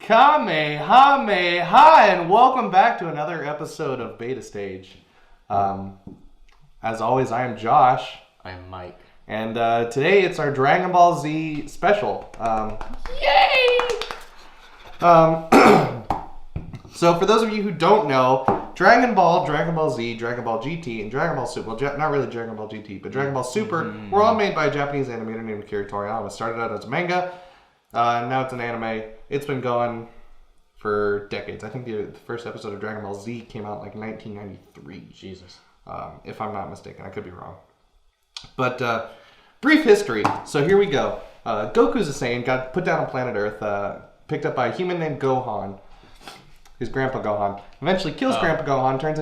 Kamehameha, and welcome back to another episode of Beta Stage. As always, I am Josh. I'm Mike. And today it's our Dragon Ball Z special. Yay! So for those of you who don't know, Dragon Ball, Dragon Ball Z, Dragon Ball GT, and Dragon Ball Super, well, not really Dragon Ball GT, but Dragon Ball Super, were all made by a Japanese animator named Akira Toriyama. It started out as a manga, and now it's an anime. It's been going for decades. I think the first episode of Dragon Ball Z came out in like 1993. Jesus. If I'm not mistaken. I could be wrong. But brief history. So here we go. Goku's a Saiyan, got put down on planet Earth, picked up by a human named Gohan. His grandpa Gohan. Eventually kills Grandpa Gohan, turns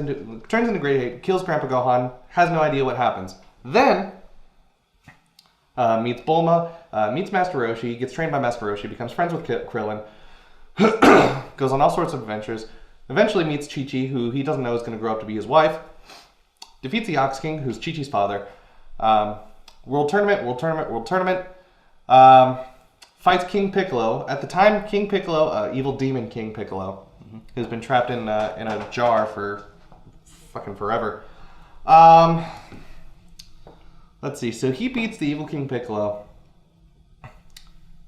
into Great Ape, kills Grandpa Gohan, has no idea what happens. Then meets Bulma, meets Master Roshi, gets trained by Master Roshi, becomes friends with Krillin, goes on all sorts of adventures, eventually meets Chi-Chi, who he doesn't know is going to grow up to be his wife, defeats the Ox King, who's Chi-Chi's father, World Tournament, fights King Piccolo. At the time, King Piccolo, evil demon King Piccolo, who's been trapped in a jar for fucking forever. Let's see. So he beats the evil King Piccolo,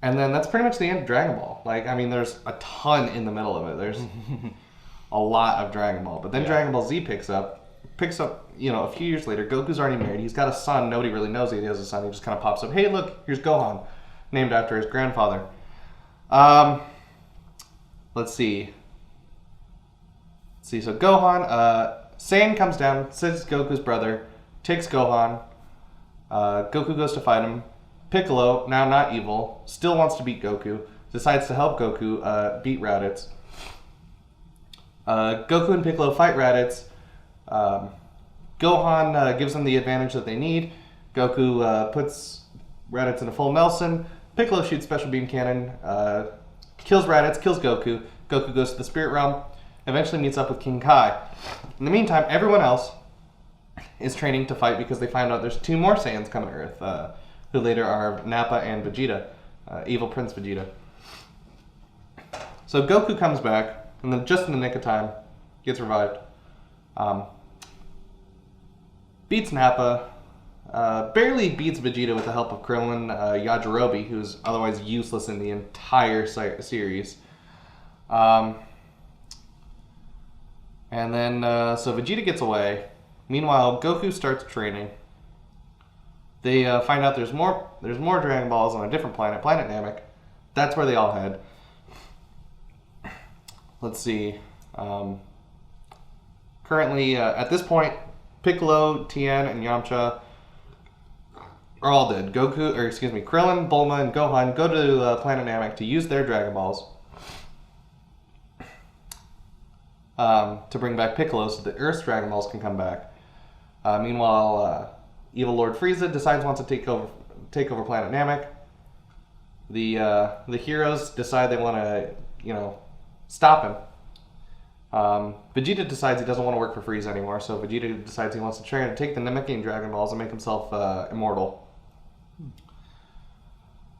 and then that's pretty much the end of Dragon Ball. Like, I mean, there's a ton in the middle of it. There's a lot of Dragon Ball, but then Dragon Ball Z picks up. You know, a few years later. Goku's already married. He's got a son. Nobody really knows he has a son. He just kind of pops up. Hey, look, here's Gohan, named after his grandfather. Let's see. So Gohan, Saiyan comes down, says Goku's brother, takes Gohan. Goku goes to fight him. Piccolo, now not evil, still wants to beat Goku, decides to help Goku beat Raditz. Goku and Piccolo fight Raditz. Gohan gives them the advantage that they need. Goku puts Raditz in a full Nelson. Piccolo shoots Special Beam Cannon, kills Raditz, kills Goku. Goku goes to the Spirit Realm, eventually meets up with King Kai. In the meantime, everyone else is training to fight because they find out there's two more Saiyans coming to Earth, who later are Nappa and Vegeta, evil Prince Vegeta. So Goku comes back, and then just in the nick of time, gets revived. Beats Nappa, barely beats Vegeta with the help of Krillin, Yajirobe, who's otherwise useless in the entire series. And then, so Vegeta gets away. Meanwhile, Goku starts training. They find out there's more Dragon Balls on a different planet, Planet Namek. That's where they all head. Let's see. Currently, at this point, Piccolo, Tien, and Yamcha are all dead. Krillin, Bulma, and Gohan go to Planet Namek to use their Dragon Balls to bring back Piccolo so that Earth's Dragon Balls can come back. Meanwhile, evil Lord Frieza decides wants to take over Planet Namek. The heroes decide they want to, stop him. Vegeta decides he doesn't want to work for Frieza anymore, so Vegeta decides he wants to try to take the Namekian Dragon Balls and make himself immortal.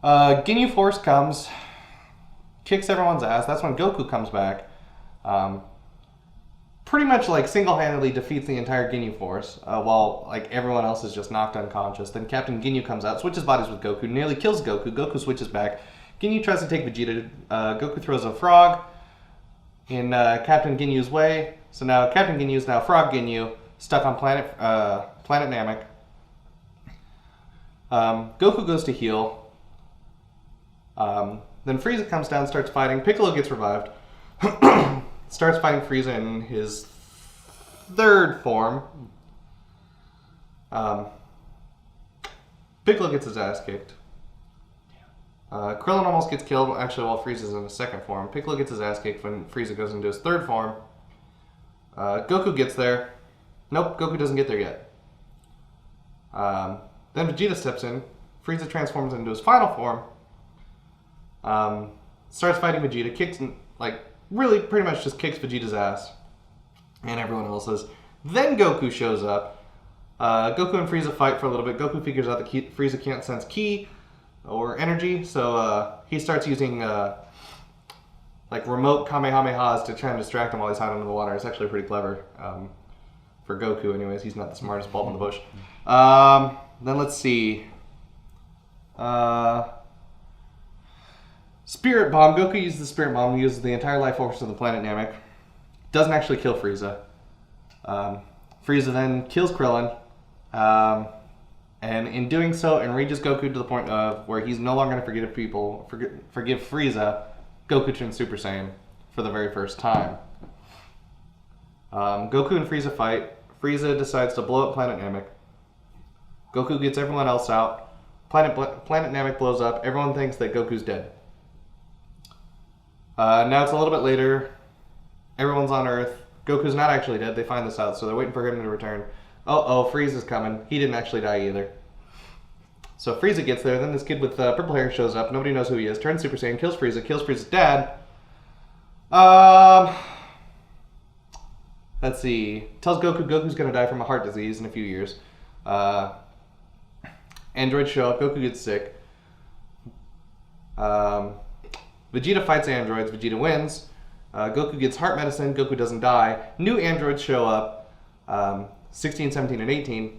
Ginyu Force comes, kicks everyone's ass. That's when Goku comes back. Pretty much like single-handedly defeats the entire Ginyu Force, while like everyone else is just knocked unconscious. Then Captain Ginyu comes out, switches bodies with Goku, nearly kills Goku. Goku switches back. Ginyu tries to take Vegeta. Goku throws a frog in Captain Ginyu's way. So now Captain Ginyu is now Frog Ginyu, stuck on Planet Namek. Goku goes to heal. Then Frieza comes down, starts fighting. Piccolo gets revived. Starts fighting Frieza in his third form. Piccolo gets his ass kicked. Krillin almost gets killed, actually, while Frieza's in his second form. Piccolo gets his ass kicked when Frieza goes into his third form. Goku gets there. Nope, Goku doesn't get there yet. Then Vegeta steps in. Frieza transforms into his final form. Starts fighting Vegeta, really pretty much just kicks Vegeta's ass. And everyone else's. Then Goku shows up. Goku and Frieza fight for a little bit. Goku figures out that Frieza can't sense ki or energy, so he starts using like remote Kamehamehas to try and distract him while he's hiding under the water. It's actually pretty clever. For Goku, anyways. He's not the smartest bulb in the bush. Then let's see. Spirit Bomb. Goku uses the Spirit Bomb. He uses the entire life force of the planet Namek. Doesn't actually kill Frieza. Frieza then kills Krillin. And in doing so, enrages Goku to the point of where he's no longer going to forgive Frieza. Goku turns Super Saiyan for the very first time. Goku and Frieza fight. Frieza decides to blow up Planet Namek. Goku gets everyone else out. Planet Namek blows up. Everyone thinks that Goku's dead. Now it's a little bit later. Everyone's on Earth. Goku's not actually dead. They find this out, so they're waiting for him to return. Oh, Frieza's coming. He didn't actually die either. So Frieza gets there. Then this kid with purple hair shows up. Nobody knows who he is. Turns Super Saiyan. Kills Frieza's dad. Let's see. Tells Goku's going to die from a heart disease in a few years. Androids show up. Goku gets sick. Vegeta fights androids. Vegeta wins. Goku gets heart medicine. Goku doesn't die. New androids show up. 16, 17, and 18.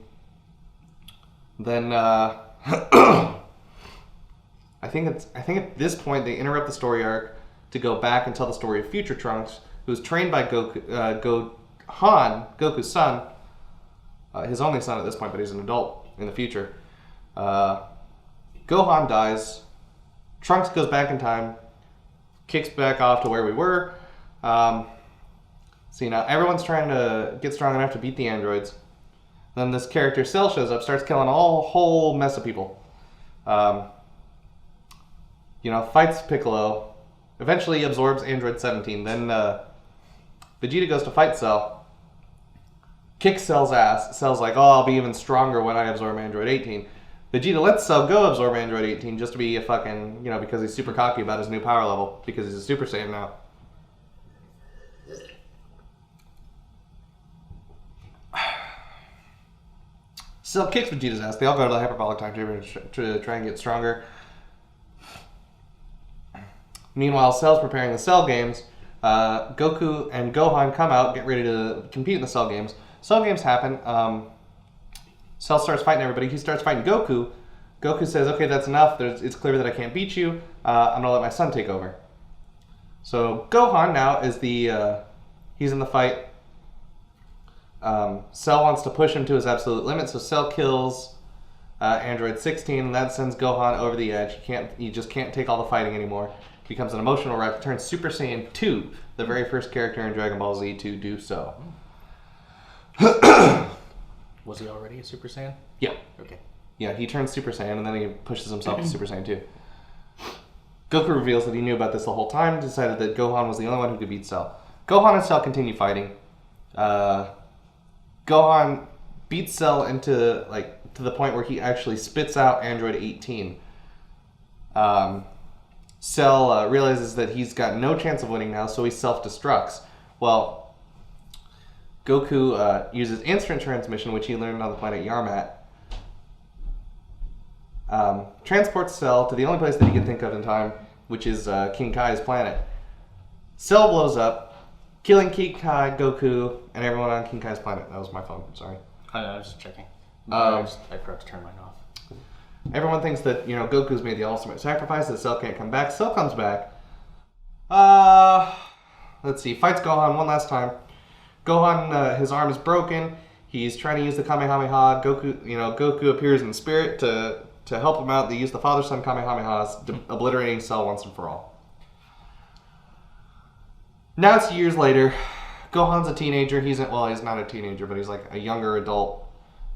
Then I think at this point they interrupt the story arc to go back and tell the story of Future Trunks, who's trained by Gohan, Goku's son, his only son at this point, but he's an adult in the future. Gohan dies. Trunks goes back in time, kicks back off to where we were. See, now everyone's trying to get strong enough to beat the androids. Then this character Cell shows up, starts killing a whole mess of people. Fights Piccolo. Eventually absorbs Android 17. Then Vegeta goes to fight Cell. Kicks Cell's ass. Cell's like, I'll be even stronger when I absorb Android 18. Vegeta lets Cell go absorb Android 18 just to be a fucking, because he's super cocky about his new power level. Because he's a Super Saiyan now. Cell kicks Vegeta's ass. They all go to the hyperbolic time chamber to try and get stronger. Meanwhile, Cell's preparing the Cell games. Goku and Gohan come out, get ready to compete in the Cell games. Cell games happen. Cell starts fighting everybody. He starts fighting Goku. Goku says, okay, that's enough. It's clear that I can't beat you. I'm going to let my son take over. So Gohan now is he's in the fight. Cell wants to push him to his absolute limit, so Cell kills Android 16, and that sends Gohan over the edge. He just can't take all the fighting anymore. Becomes an emotional wreck, turns Super Saiyan 2, the very first character in Dragon Ball Z to do so. Was he already a Super Saiyan? Yeah. Okay. Yeah, he turns Super Saiyan, and then he pushes himself to Super Saiyan 2. Goku reveals that he knew about this the whole time, decided that Gohan was the only one who could beat Cell. Gohan and Cell continue fighting. Gohan beats Cell to the point where he actually spits out Android 18. Cell realizes that he's got no chance of winning now, so he self-destructs. Well, Goku uses instant transmission, which he learned on the planet Yarmat. Transports Cell to the only place that he can think of in time, which is King Kai's planet. Cell blows up, killing King Kai, Goku, and everyone on King Kai's planet. That was my phone, sorry. I was just checking. I forgot to turn mine off. Everyone thinks that, Goku's made the ultimate sacrifice, that Cell can't come back. Cell comes back. Let's see, fights Gohan one last time. Gohan, his arm is broken. He's trying to use the Kamehameha. Goku appears in spirit to help him out. They use the father-son Kamehamehas, obliterating Cell once and for all. Now it's years later. Gohan's a teenager. He's not a teenager, but he's like a younger adult.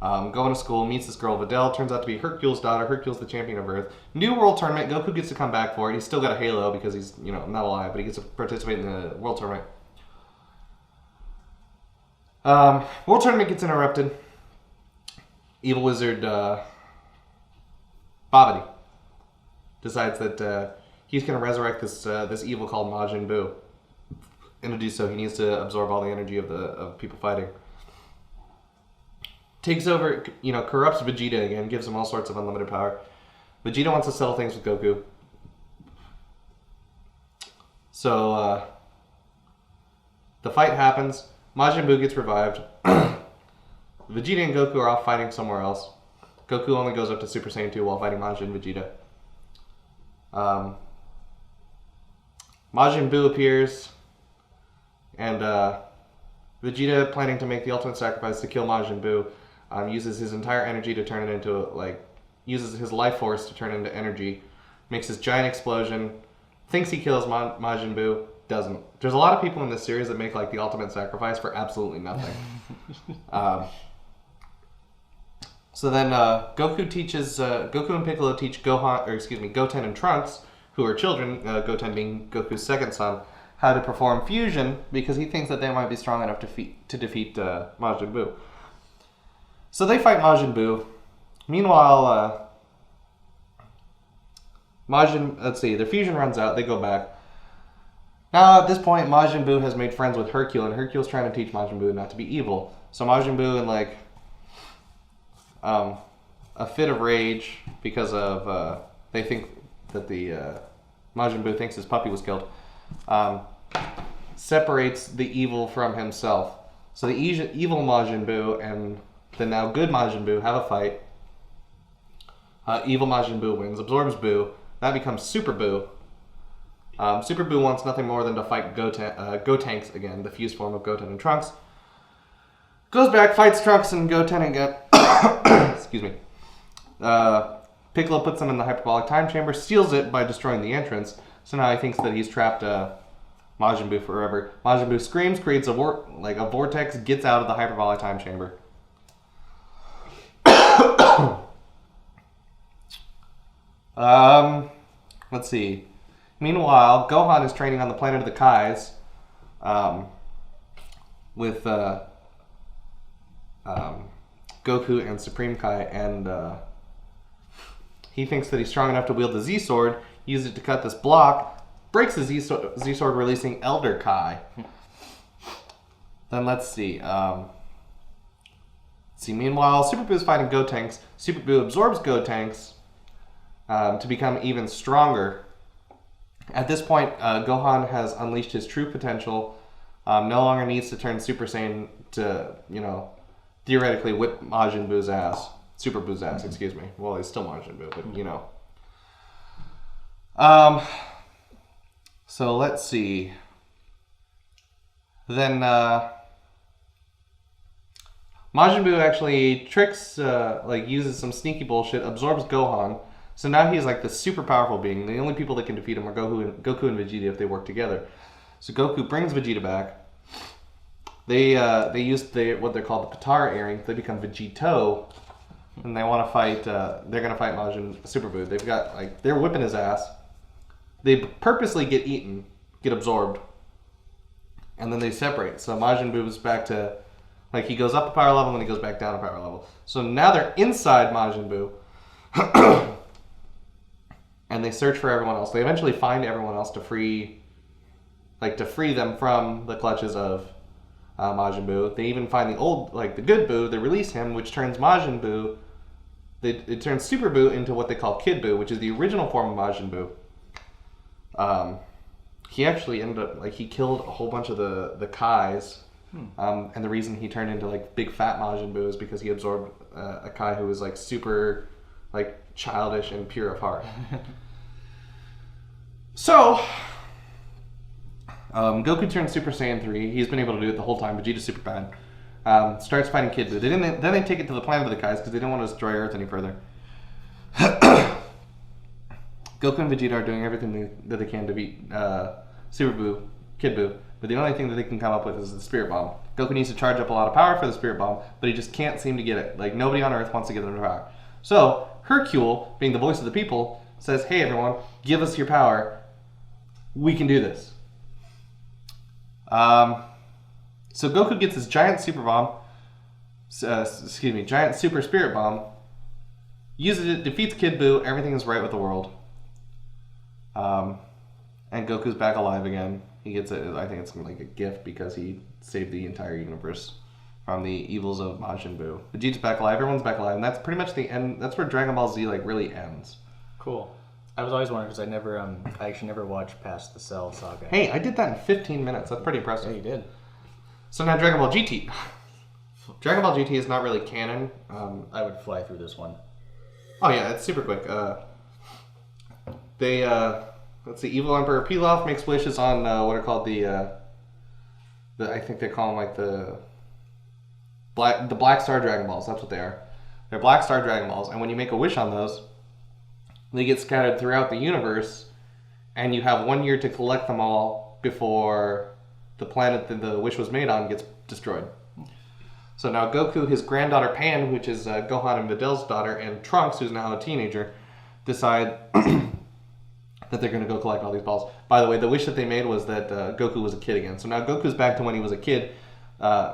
Going to school, meets this girl, Videl. Turns out to be Hercule's daughter. Hercule's the champion of Earth. New World Tournament. Goku gets to come back for it. He's still got a halo because he's, not alive, but he gets to participate in the World Tournament. World Tournament gets interrupted. Evil Wizard Babidi decides that he's going to resurrect this evil called Majin Buu. And to do so, he needs to absorb all the energy of people fighting. Takes over, corrupts Vegeta again, gives him all sorts of unlimited power. Vegeta wants to settle things with Goku. So the fight happens. Majin Buu gets revived. Vegeta and Goku are off fighting somewhere else. Goku only goes up to Super Saiyan 2 while fighting Majin and Vegeta. Majin Buu appears, and Vegeta, planning to make the ultimate sacrifice to kill Majin Buu, uses his entire energy to turn it into, uses his life force to turn it into energy, makes this giant explosion, thinks he kills Majin Buu, doesn't. There's a lot of people in this series that make, the ultimate sacrifice for absolutely nothing. So then Goku and Piccolo teach Goten and Trunks, who are children, Goten being Goku's second son, how to perform fusion because he thinks that they might be strong enough to defeat Majin Buu. So they fight Majin Buu. Meanwhile, their fusion runs out, they go back. Now at this point, Majin Buu has made friends with Hercule, and Hercule's trying to teach Majin Buu not to be evil. So Majin Buu, in a fit of rage because of they think that the Majin Buu thinks his puppy was killed, separates the evil from himself. So the evil Majin Buu and the now good Majin Buu have a fight. Evil Majin Buu wins, absorbs Buu. That becomes Super Buu. Super Buu wants nothing more than to fight Gotenks again, the fused form of Goten and Trunks. Goes back, fights Trunks and Goten again. Excuse me. Piccolo puts him in the hyperbolic time chamber, steals it by destroying the entrance. So now he thinks that he's trapped Majin Buu forever. Majin Buu screams, creates a vortex, gets out of the hyperbolic time chamber. Let's see. Meanwhile, Gohan is training on the planet of the Kais with Goku and Supreme Kai, and he thinks that he's strong enough to wield the Z-Sword, use it to cut this block, breaks the Z-Sword, releasing Elder Kai. Then let's see. Meanwhile, Super Buu is fighting Gotenks. Super Buu absorbs Gotenks to become even stronger. At this point, Gohan has unleashed his true potential. No longer needs to turn Super Saiyan to, theoretically whip Majin Buu's ass. Super Buu's ass, excuse me. Well, he's still Majin Buu, but, So let's see. Then, Majin Buu actually tricks, uses some sneaky bullshit, absorbs Gohan. So now he's the super powerful being. The only people that can defeat him are Goku and Vegeta if they work together. So Goku brings Vegeta back. They use what they're called the Patara earrings. They become Vegito, and they want to fight. They're gonna fight Super Buu. They've got they're whipping his ass. They purposely get eaten, get absorbed, and then they separate. So Majin Buu is back to he goes up a power level and he goes back down a power level. So now they're inside Majin Buu. And they search for everyone else. They eventually find everyone else to free them from the clutches of Majin Buu. They even find the good Buu. They release him, which turns Majin Buu. It turns Super Buu into what they call Kid Buu, which is the original form of Majin Buu. He actually ended up he killed a whole bunch of the Kais, and the reason he turned into big fat Majin Buu is because he absorbed a Kai who was super childish and pure of heart. So, Goku turns Super Saiyan 3. He's been able to do it the whole time. Vegeta's super bad. Starts fighting Kid Buu. Then they take it to the planet of the Kais because they don't want to destroy Earth any further. Goku and Vegeta are doing everything that they can to beat Super Buu, Kid Buu, but the only thing that they can come up with is the Spirit Bomb. Goku needs to charge up a lot of power for the Spirit Bomb, but he just can't seem to get it. Nobody on Earth wants to get the power. So, Hercule, being the voice of the people, says, hey everyone, give us your power. We can do this. So Goku gets his giant super bomb, giant super spirit bomb, uses it, defeats Kid Buu, everything is right with the world. And Goku's back alive again. He gets I think it's a gift because he saved the entire universe from the evils of Majin Buu. Vegeta's back alive, everyone's back alive, and that's pretty much the end. That's where Dragon Ball Z really ends. Cool. I was always wondering because I actually never watched past the Cell saga. Hey, I did that in 15 minutes. That's pretty impressive. Yeah, you did. So now Dragon Ball GT. Dragon Ball GT is not really canon. I would fly through this one. Oh yeah, it's super quick. Let's see, Evil Emperor Pilaf makes wishes on what are called the I think they call them like the Black Star Dragon Balls. That's what they are. They're Black Star Dragon Balls, and when you make a wish on those, they get scattered throughout the universe, and you have 1 year to collect them all before the planet that the wish was made on gets destroyed. So now Goku, his granddaughter Pan, which is Gohan and Vidal's daughter, and Trunks, who's now a teenager, decide that they're going to go collect all these balls. By the way, the wish that they made was that Goku was a kid again. So now Goku's back to when he was a kid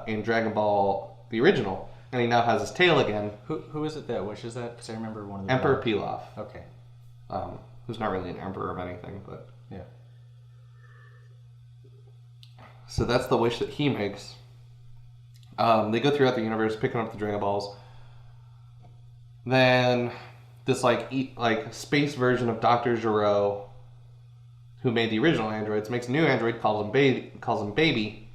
in Dragon Ball, the original, and he now has his tail again. Who is it that wishes that? Because I remember one of the... Emperor Pilaf. Okay. Who's not really an emperor of anything, but... Yeah. So that's the wish that he makes. They go throughout the universe picking up the Dragon Balls. Then this space version of Dr. Gero, who made the original androids, makes a new android, calls him Baby.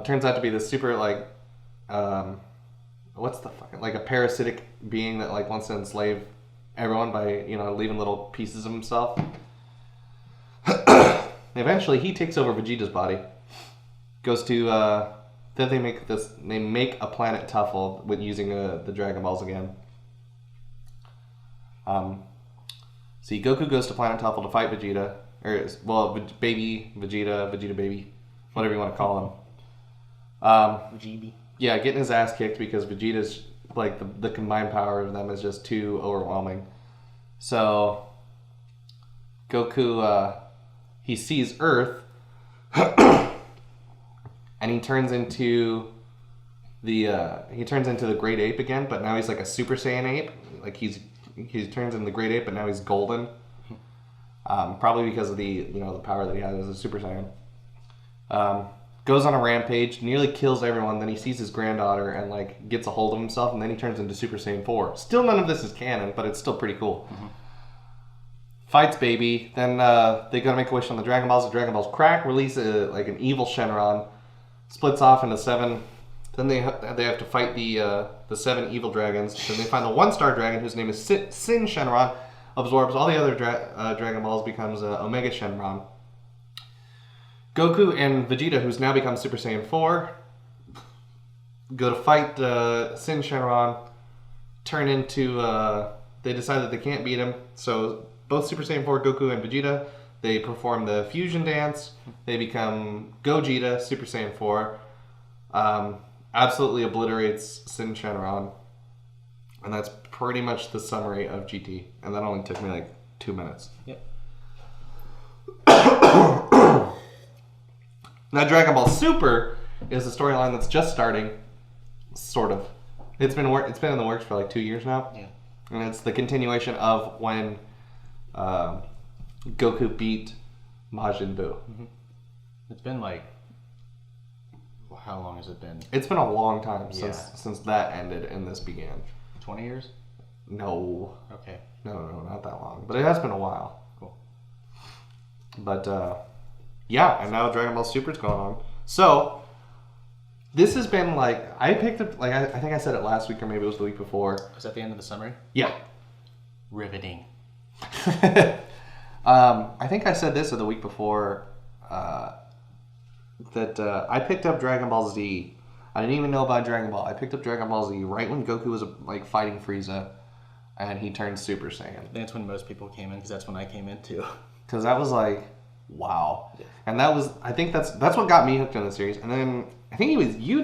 Turns out to be this super what's the fucking a parasitic being that wants to enslave everyone by leaving little pieces of himself. Eventually, he takes over Vegeta's body. Goes to then they make a planet Tuffle with using the Dragon Balls again. See, Goku goes to Planet Tuffle to fight Vegeta, baby Vegeta baby, whatever you want to call him. GB. Yeah, getting his ass kicked because Vegeta's the combined power of them is just too overwhelming. So Goku he sees Earth and he turns into the great ape again, but now he's like a Super Saiyan ape. He turns into the great ape, but now he's golden. Probably because of the power that he has as a Super Saiyan. Goes on a rampage, nearly kills everyone. Then he sees his granddaughter and gets a hold of himself, and then he turns into Super Saiyan 4. Still, none of this is canon, but it's still pretty cool. Mm-hmm. Fights Baby. Then they go to make a wish on the Dragon Balls. The Dragon Balls crack, release an evil Shenron, splits off into 7. Then they have to fight the 7 evil dragons. Then they find the 1-star dragon, whose name is Sin Shenron, absorbs all the other Dragon Balls, becomes Omega Shenron. Goku and Vegeta, who's now become Super Saiyan 4, go to fight Sin Shenron, turn into... they decide that they can't beat him, so both Super Saiyan 4, Goku and Vegeta, they perform the fusion dance. They become Gogeta, Super Saiyan 4. Absolutely obliterates Sin Shenron. And that's pretty much the summary of GT. And that only took me 2 minutes. Yep. Now Dragon Ball Super is a storyline that's just starting. Sort of. It's been in the works for 2 years now. Yeah. And it's the continuation of when Goku beat Majin Buu. Mm-hmm. It's been how long has it been? It's been a long time since that ended and this began. 20 years? No. Okay. No, not that long. But it has been a while. Cool. But, yeah, and now Dragon Ball Super's going on. So, this has been, I picked up, I think I said it last week or maybe it was the week before. Was that the end of the summary? Yeah. Riveting. I think I said this or the week before, that I picked up Dragon Ball Z. I didn't even know about Dragon Ball. I picked up Dragon Ball Z right when Goku was fighting Frieza, and he turned Super Saiyan. That's when most people came in, because that's when I came in too. Because that was wow. Yeah. And I think that's what got me hooked on the series. And then I think it was you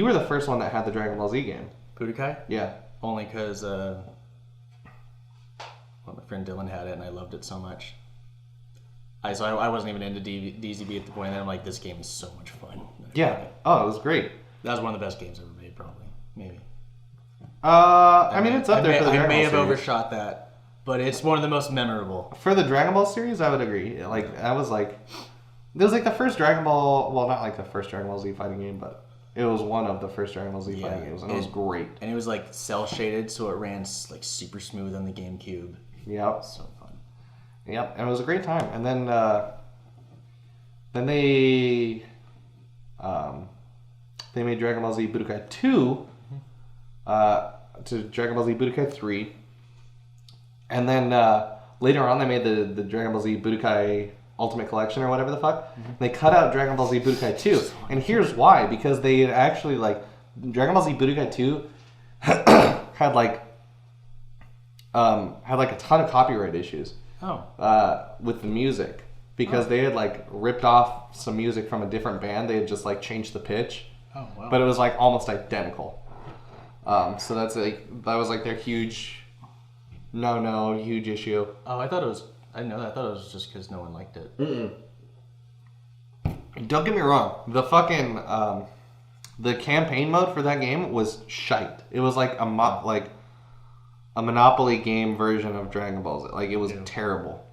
were the first one that had the Dragon Ball Z game. Budokai? Yeah. Only because my friend Dylan had it, and I loved it so much. I wasn't even into DZB at the point, and then I'm like, this game is so much fun. Yeah. Oh, it was great. That was one of the best games ever made, probably. Maybe. It's up there for the Dragon Ball series. I may have overshot that, but it's one of the most memorable. For the Dragon Ball series, I would agree. That was it was the first Dragon Ball, well, not the first Dragon Ball Z fighting game, but It was one of the first Dragon Ball Z fighting games, and it was great. And it was like cell shaded, so it ran like super smooth on the GameCube. Yep. So fun. Yep, and it was a great time. And then they made Dragon Ball Z Budokai 2 to Dragon Ball Z Budokai 3. And then later on they made the Dragon Ball Z Budokai Ultimate Collection or whatever the fuck. They cut out Dragon Ball Z Budokai 2. And here's why. Because they had actually, like, Dragon Ball Z Budokai 2 had like a ton of copyright issues with the music. Because they had, like, ripped off some music from a different band. They had just, like, changed the pitch. Oh, wow. But it was, like, almost identical. So that was, like, their huge issue. Oh, I didn't know that. I thought it was just because no one liked it. Don't get me wrong. The fucking, the campaign mode for that game was shite. It was, like, a Monopoly game version of Dragon Ball Z. Like, it was terrible.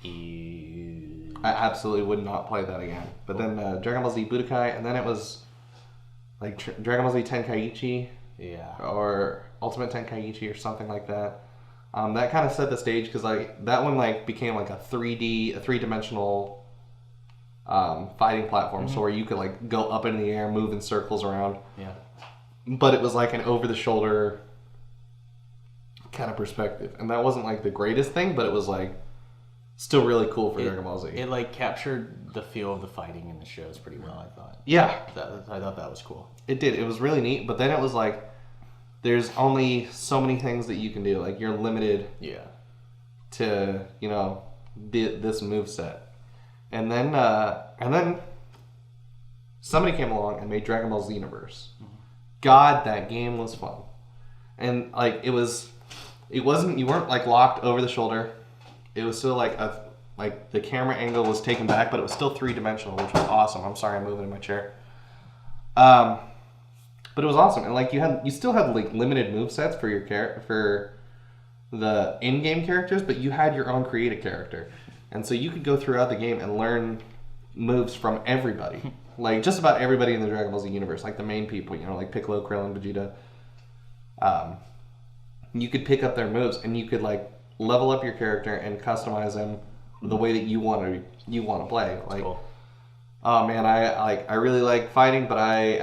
I absolutely would not play that again. But then Dragon Ball Z Budokai, and then it was like Dragon Ball Z Tenkaichi, or Ultimate Tenkaichi or something like that. That kind of set the stage because like that one like became like a three-dimensional fighting platform, so where you could like go up in the air, move in circles around. Yeah. But it was like an over-the-shoulder kind of perspective, and that wasn't like the greatest thing, but it was like still really cool for Dragon Ball Z. It like captured the feel of the fighting in the shows pretty well, I thought. Yeah. I thought that was cool. It did. It was really neat, but then it was like there's only so many things that you can do. Like you're limited to, you know, this moveset. And then somebody came along and made Dragon Ball Xenoverse. God, that game was fun. And like you weren't like locked over the shoulder. It was still like the camera angle was taken back, but it was still three-dimensional, which was awesome. I'm sorry I'm moving in my chair. But it was awesome, and like you still had like limited movesets for your for the in-game characters, but you had your own created character, and so you could go throughout the game and learn moves from everybody, like just about everybody in the Dragon Ball Z universe, like the main people, you know, like Piccolo, Krillin, Vegeta. You could pick up their moves, and you could like level up your character and customize them the way that you want to play. Like, cool. Oh man, I really like fighting, but I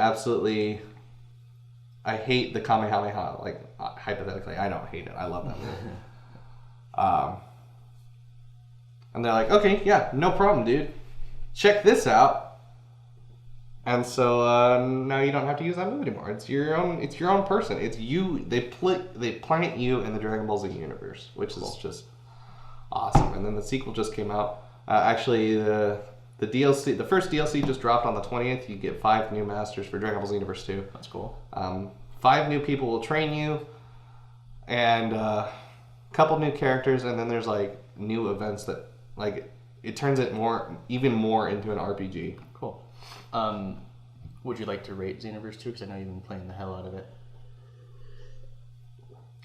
hate the Kamehameha. Like hypothetically, I don't hate it. I love that move. And they're like, okay, yeah, no problem, dude. Check this out. And so now you don't have to use that move anymore. It's your own person. It's you. They plant you in the Dragon Ball Z universe, which is just awesome. And then the sequel just came out. Actually, the DLC, the first DLC just dropped on the 20th. You get 5 new masters for Dragon Ball Z Universe 2. That's cool. 5 new people will train you, and a couple new characters, and then there's like new events that like it turns it even more into an RPG. Cool. Would you like to rate Xenoverse 2? Because I know you've been playing the hell out of it.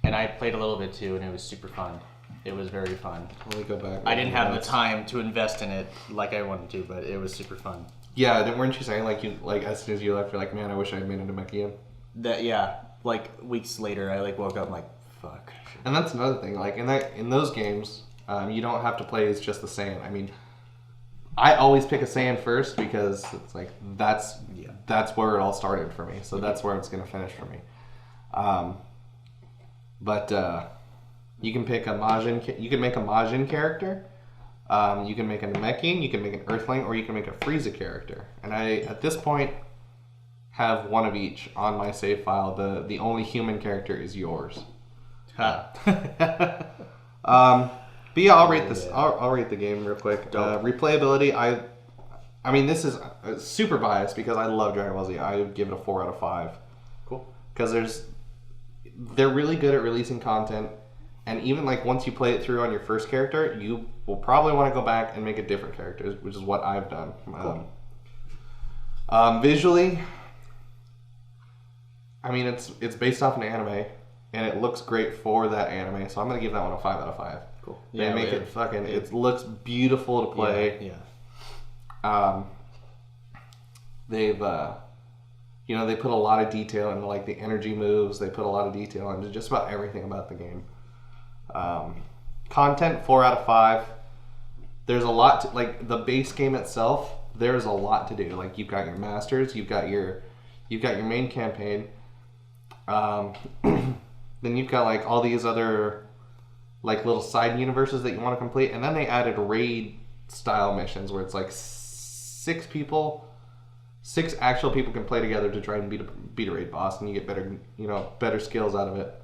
And I played a little bit too, and it was super fun. It was very fun. Let me go back. I didn't have the time to invest in it like I wanted to, but it was super fun. Yeah, weren't you saying like as soon as you left, you're like, man, I wish I had made it a mech again? Like weeks later, I like woke up, I'm like, fuck. And that's another thing. Like in those games, you don't have to play as just the Saiyan. I mean, I always pick a Saiyan first because it's like that's where it all started for me. So that's where it's gonna finish for me. But you can pick a Majin. You can make a Majin character. You can make a Namekian. You can make an Earthling, or you can make a Frieza character. And I, at this point, have one of each on my save file. The only human character is yours. But yeah, I'll rate this. I'll rate the game real quick. Replayability. I mean, this is super biased because I love Dragon Ball Z. I would give it a 4 out of 5. Cool. Because they're really good at releasing content, and even like once you play it through on your first character, you will probably want to go back and make a different character, which is what I've done. Cool. Visually, I mean, it's based off an anime, and it looks great for that anime, so I'm gonna give that one a 5 out of 5. Cool. They make it fucking. It looks beautiful to play. Yeah. they've they put a lot of detail into like the energy moves. They put a lot of detail into just about everything about the game. Content 4 out of 5. There's a lot to, like the base game itself. There's a lot to do. Like you've got your masters, you've got your main campaign. Then you've got like all these other like little side universes that you want to complete, and then they added raid style missions where it's like 6 actual people can play together to try and beat a raid boss, and you get better skills out of it.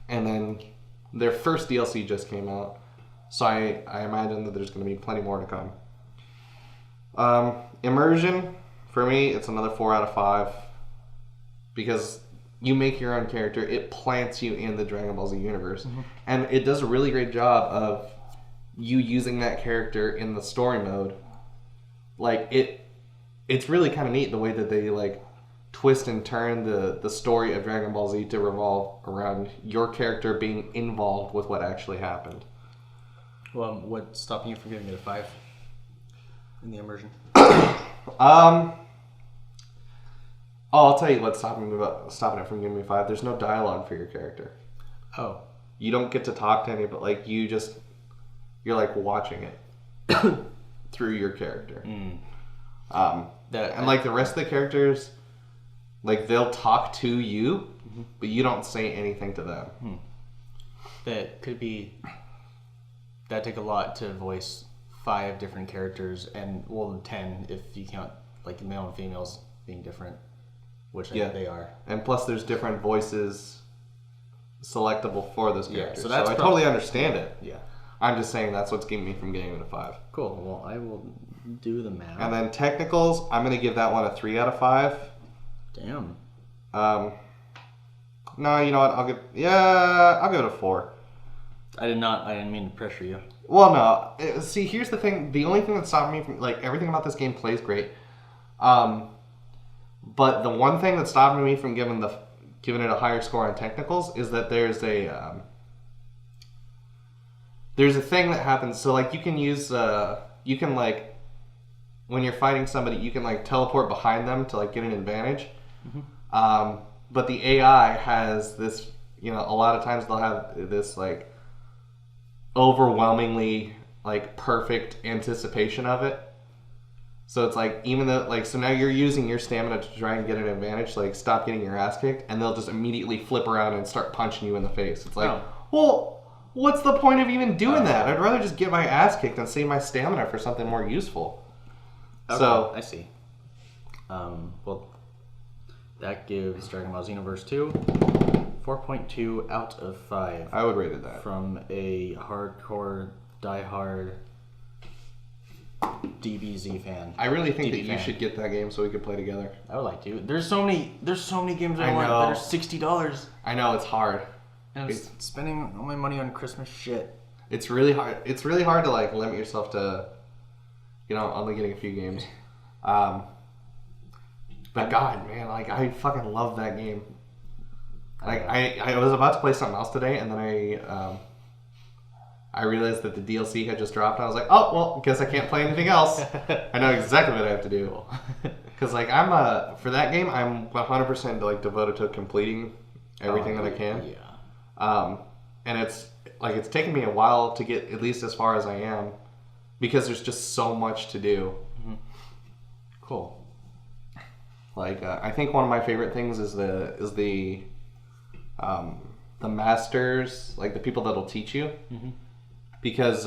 And then their first DLC just came out, so I imagine that there's going to be plenty more to come. Immersion, for me, it's another 4 out of 5 because you make your own character. It plants you in the Dragon Ball Z universe, and it does a really great job of you using that character in the story mode. Like it's really kind of neat the way that they like twist and turn the story of Dragon Ball Z to revolve around your character being involved with what actually happened. Well, what's stopping you from giving it a 5 in the immersion? I'll tell you what's stopping it from giving me 5. There's no dialogue for your character. Oh. You don't get to talk to anybody. Like you're like watching it through your character. And like the rest of the characters, like they'll talk to you, but you don't say anything to them. That'd take a lot to voice 5 different characters, and 10 if you count like male and females being different, which they are. And plus, there's different voices selectable for those characters. So I totally understand it. Yeah. I'm just saying that's what's keeping me from getting it a 5. Cool. Well, I will do the math. And then technicals, I'm going to give that one a 3 out of 5. Damn. No, you know what? I'll give it a 4. I didn't mean to pressure you. Well, no. See, here's the thing. The only thing that stopped me from, like, everything about this game plays great. But the one thing that stopped me from giving it a higher score on technicals is that there's a thing that happens. So, like, you can like, when you're fighting somebody, you can, like, teleport behind them to, like, get an advantage. But the AI has this, a lot of times they'll have this, like, overwhelmingly, like, perfect anticipation of it. So it's like, even though, like, so now you're using your stamina to try and get an advantage, like, stop getting your ass kicked, and they'll just immediately flip around and start punching you in the face. It's like, well, what's the point of even doing that? I'd rather just get my ass kicked and save my stamina for something more useful. Okay, so I see. Well, that gives Dragon Ball Xenoverse 2 4.2 out of 5. I would rate it that. From a hardcore, diehard DBZ fan. I really think that you should get that game so we could play together. I would like to. There's so many games I want that are $60. I know, it's hard. And I'm spending all my money on Christmas shit. It's really hard. It's really hard to, like, limit yourself to, only getting a few games. But God, man, like, I fucking love that game. Like, I was about to play something else today, and then I realized that the DLC had just dropped, and I was like, oh, well, guess I can't play anything else. I know exactly what I have to do. Because, like, for that game, I'm 100% like devoted to completing everything that I can. Yeah. And it's taken me a while to get at least as far as I am, because there's just so much to do. Cool. Like, I think one of my favorite things is the masters, like the people that'll teach you. Because,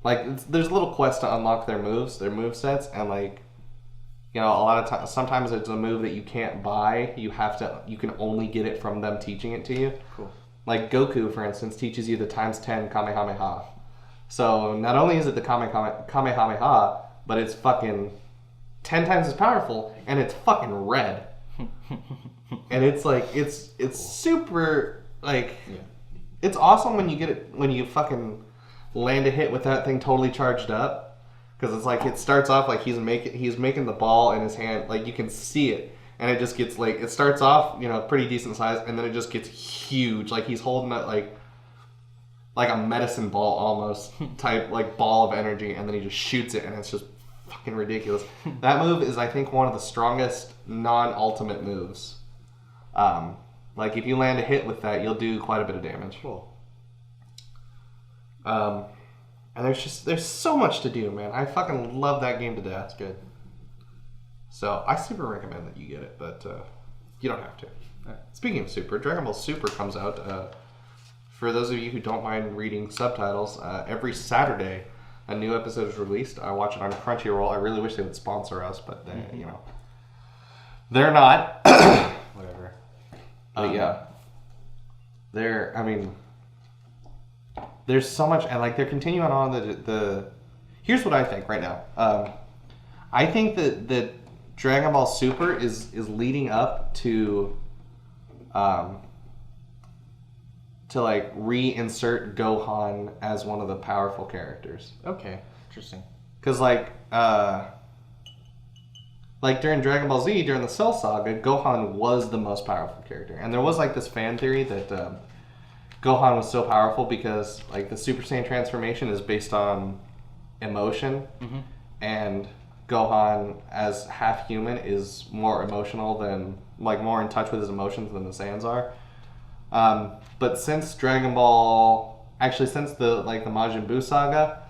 like, there's little quests to unlock their moves, their move sets, and, like, a lot of times, sometimes it's a move that you can't buy. You can only get it from them teaching it to you. Cool. Like Goku, for instance, teaches you the ×10 Kamehameha. So not only is it the Kamehameha, but it's fucking 10 times as powerful, and it's fucking red. And it's like, it's cool. Super, like, it's awesome when you get it, when you fucking land a hit with that thing totally charged up. Because it's like, it starts off like he's making the ball in his hand, like you can see it, and it just gets like, it starts off, pretty decent size, and then it just gets huge. Like he's holding it, like, like a medicine ball almost type like ball of energy, and then he just shoots it, and it's just fucking ridiculous. That move is, I think, one of the strongest non-ultimate moves. Like if you land a hit with that, you'll do quite a bit of damage. Cool. And there's so much to do, man. I fucking love that game to death. That's good. So I super recommend that you get it, but you don't have to. Speaking of Super, Dragon Ball Super comes out. For those of you who don't mind reading subtitles, every Saturday a new episode is released. I watch it on Crunchyroll. I really wish they would sponsor us, but they, they're not. Whatever. But yeah, there's so much, and like they're continuing on the. Here's what I think right now. I think that Dragon Ball Super is leading up to like reinsert Gohan as one of the powerful characters. Okay, interesting. Because like during Dragon Ball Z, during the Cell Saga, Gohan was the most powerful character, and there was like this fan theory that Gohan was so powerful because like the Super Saiyan transformation is based on emotion, and Gohan as half human is more emotional than like more in touch with his emotions than the Saiyans are. But since Dragon Ball, actually since the Majin Buu saga,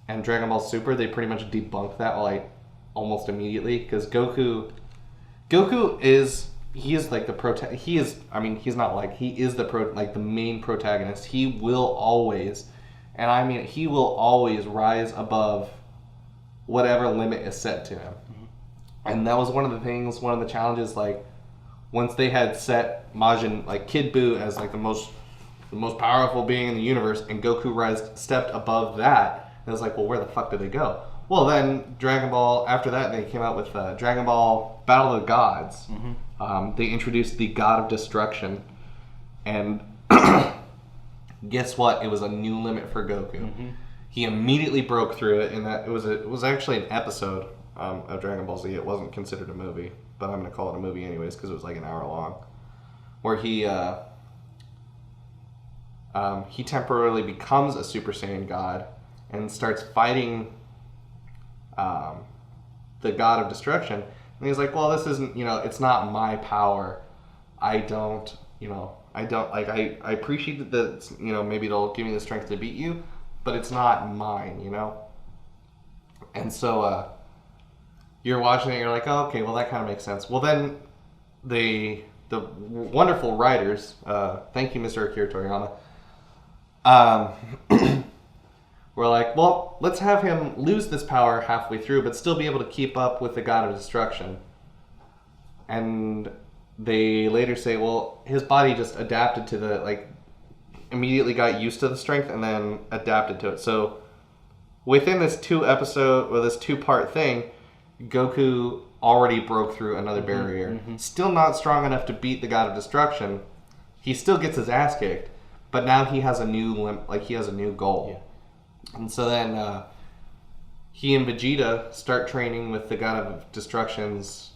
and Dragon Ball Super, they pretty much debunked that like almost immediately, because Goku is like the he is the main protagonist. He will always, and I mean he will always rise above whatever limit is set to him. And that was one of the challenges, like once they had set Majin, like Kid Buu, as like the most powerful being in the universe, and Goku stepped above that. And it was like, well, where the fuck did they go? Well, then Dragon Ball, after that, they came out with Dragon Ball Battle of the Gods. They introduced the God of Destruction, and guess what? It was a new limit for Goku. He immediately broke through it, and that it was actually an episode of Dragon Ball Z. It wasn't considered a movie, but I'm going to call it a movie anyways because it was like an hour long, where he temporarily becomes a Super Saiyan God and starts fighting the God of Destruction. And he's like, well, this isn't, it's not my power. I appreciate that, maybe it'll give me the strength to beat you, but it's not mine, And so you're watching it, you're like, oh, okay, well, that kind of makes sense. Well, then the wonderful writers, thank you, Mr. Akira Toriyama, we're like, well, let's have him lose this power halfway through, but still be able to keep up with the God of Destruction. And they later say, well, his body just adapted to immediately got used to the strength and then adapted to it. So within this this 2-part thing, Goku already broke through another barrier. Still not strong enough to beat the God of Destruction. He still gets his ass kicked, but now he has a new goal. Yeah. And so then he and Vegeta start training with the God of Destruction's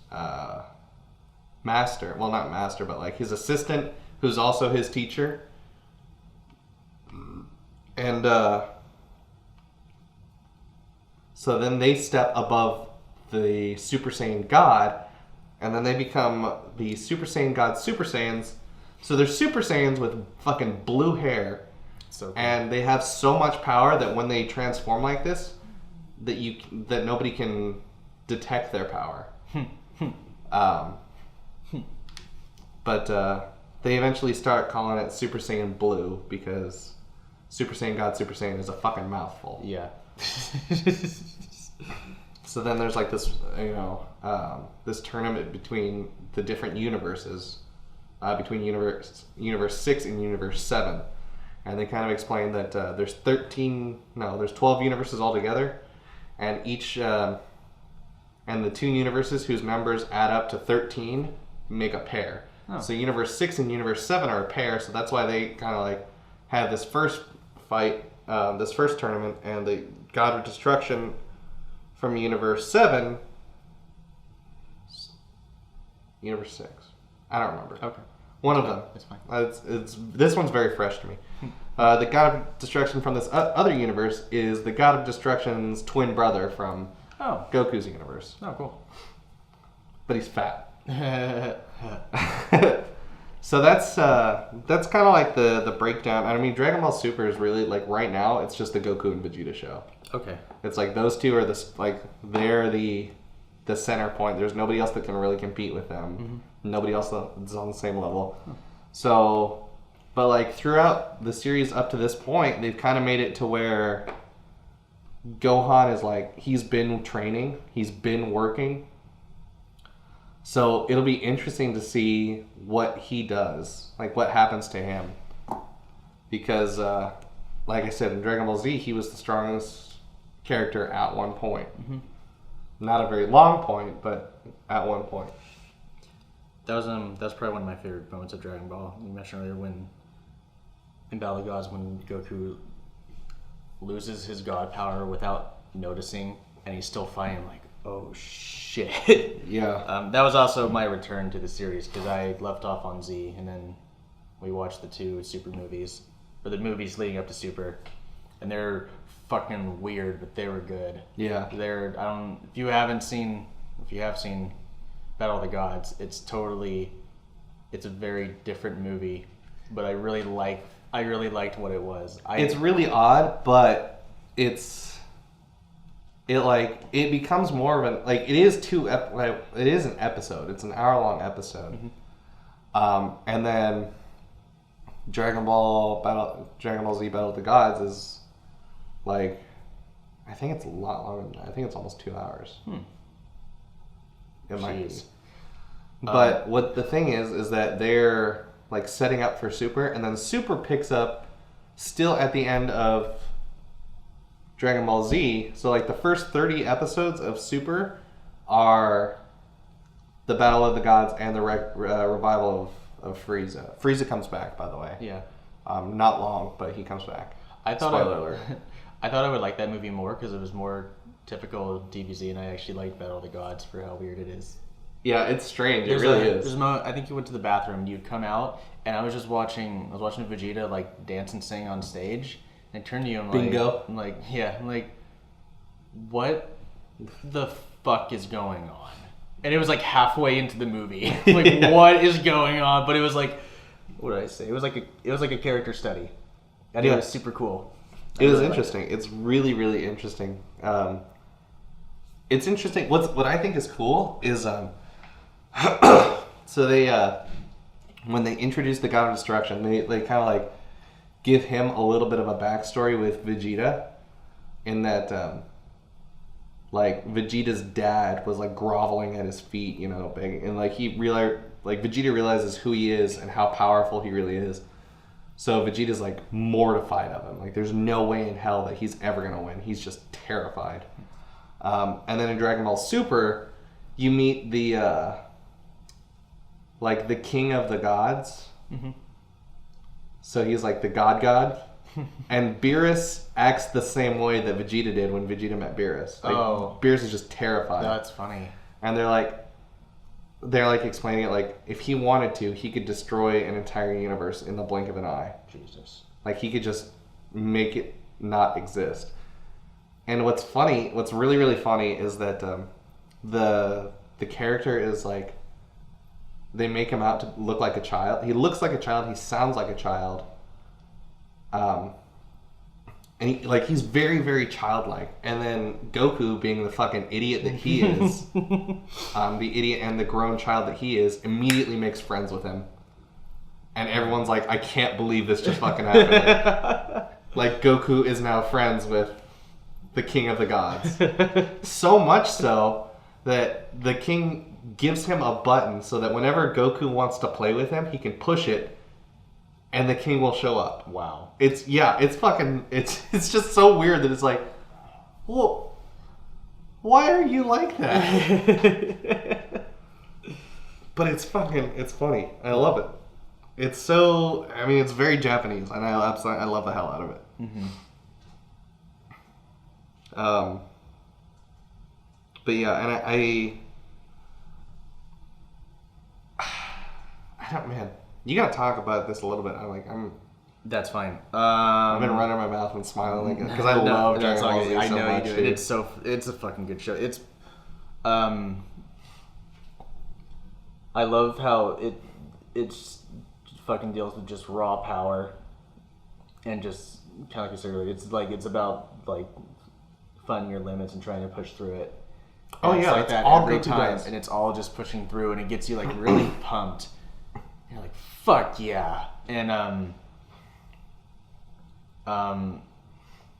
master. Well, not master, but like his assistant, who's also his teacher. And so then they step above the Super Saiyan God, and then they become the Super Saiyan God Super Saiyans. So they're Super Saiyans with fucking blue hair. So cool. And they have so much power that when they transform like this, that nobody can detect their power. But they eventually start calling it Super Saiyan Blue because Super Saiyan God Super Saiyan is a fucking mouthful. Yeah. So then there's like this, this tournament between the different universes, between universe 6 and universe 7. And they kind of explain that there's 12 universes altogether, and and the 2 universes whose members add up to 13 make a pair. Oh. So universe 6 and universe 7 are a pair, so that's why they kind of like had this first fight, this first tournament, and the God of Destruction from universe 7, universe 6. I don't remember. Okay. One of them. That's fine. It's this one's very fresh to me. The God of Destruction from this other universe is the God of Destruction's twin brother from Goku's universe. Oh, cool. But he's fat. So that's kind of like the breakdown. I mean, Dragon Ball Super is really like right now it's just the Goku and Vegeta show. Okay. It's like those two are they're the center point. There's nobody else that can really compete with them. Mm-hmm. Nobody else that's on the same level. Huh. So, but like throughout the series up to this point, they've kind of made it to where Gohan is like he's been training, he's been working. So it'll be interesting to see what he does, like what happens to him. Because, like I said, in Dragon Ball Z, he was the strongest character at one point. Mm-hmm. Not a very long point, but at one point. That was probably one of my favorite moments of Dragon Ball. You mentioned earlier when in Battle of the Gods when Goku loses his god power without noticing, and he's still fighting. Like, oh shit. Yeah. That was also my return to the series because I left off on Z, and then we watched the 2 Super movies, or the movies leading up to Super, and they're fucking weird, but they were good. Yeah. If you have seen Battle of the Gods, it's a very different movie, but I really liked what it was. It's really odd, but it becomes more of it is an episode. It's an hour-long episode. Mm-hmm. And then Dragon Ball Z Battle of the Gods is like, I think it's a lot longer than that. I think it's almost 2 hours. It might be. But what the thing is that they're like setting up for Super, and then Super picks up still at the end of Dragon Ball Z. So like the first 30 episodes of Super are the Battle of the Gods and the revival of Frieza. Frieza comes back, by the way. Yeah. Not long, but he comes back. Spoiler alert. I thought I would like that movie more because it was more typical DBZ, and I actually liked Battle of the Gods for how weird it is. Yeah, it's strange. It really is. There's a moment, I think you went to the bathroom, and you'd come out, and I was watching Vegeta like dance and sing on stage, and I turned to you and I'm Bingo. I'm like, what the fuck is going on? And it was like halfway into the movie. Like, what is going on? But it was like, what did I say? It was like a character study. And it was super cool. It was interesting. It's really, really interesting. It's interesting. What I think is cool is so they when they introduce the God of Destruction, they kind of like give him a little bit of a backstory with Vegeta, in that like Vegeta's dad was like groveling at his feet, begging, and like Vegeta realizes who he is and how powerful he really is. So Vegeta's like mortified of him. Like there's no way in hell that he's ever gonna win. He's just terrified. And then in Dragon Ball Super, you meet the king of the gods. Mm-hmm. So he's like the god. And Beerus acts the same way that Vegeta did when Vegeta met Beerus. Beerus is just terrified. That's funny. And they're like explaining it like if he wanted to, he could destroy an entire universe in the blink of an eye. Jesus. Like he could just make it not exist. And what's really, really funny is that the character is like, they make him out to look like a child. He looks like a child. He sounds like a child. And he's very, very childlike. And then Goku, being the fucking idiot that he is, the idiot and the grown child that he is, immediately makes friends with him. And everyone's like, I can't believe this just fucking happened. Like Goku is now friends with the king of the gods. So much so that the king gives him a button so that whenever Goku wants to play with him, he can push it and the king will show up. Wow. It's just so weird that it's like, well, why are you like that? But it's funny. I love it. It's very Japanese, and I love the hell out of it. Mm-hmm. But yeah, and I don't, man, You gotta talk about this a little bit. That's fine. I've been running my mouth and smiling because I love Dragon Ball Z I so know much. you do. Dude. It's a fucking good show. I love how it's fucking deals with just raw power and just kind of like you said earlier, it's about like finding your limits and trying to push through it. Oh And yeah, it's like it's that all every Goku time, does. and it's all just pushing through, and it gets you like really pumped. You're like, fuck yeah, and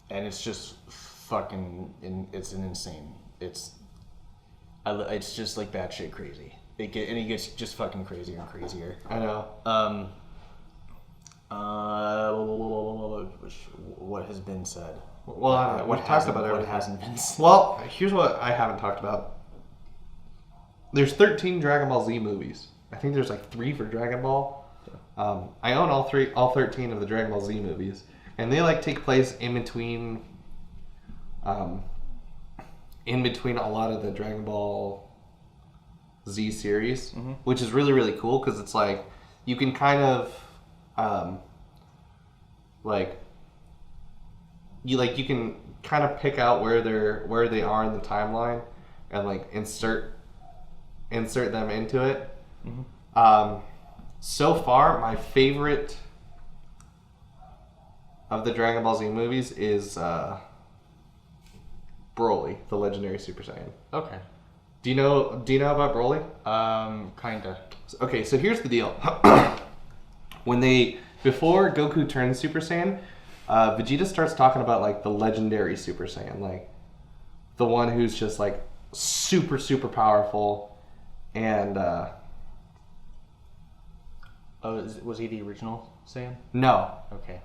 it's just fucking, it's an insane. It's just like batshit crazy. It gets just fucking crazier and crazier. I know. What has been said? Well, I don't know. We've talked about everything. What hasn't been said? Well, here's what I haven't talked about. There's 13 Dragon Ball Z movies. I think there's like 3 for Dragon Ball. I own all 13 of the Dragon Ball Z movies, and they like take place in between a lot of the Dragon Ball Z series, which is really really cool because it's like you can kind of you can kind of pick out where they are in the timeline and like insert them into it. So far, my favorite of the Dragon Ball Z movies is Broly, the legendary Super Saiyan. Okay. Do you know about Broly? Kinda. Okay, so here's the deal. Before Goku turns Super Saiyan, Vegeta starts talking about like the legendary Super Saiyan, like the one who's just like super super powerful, and was he the original Saiyan? no, Okay.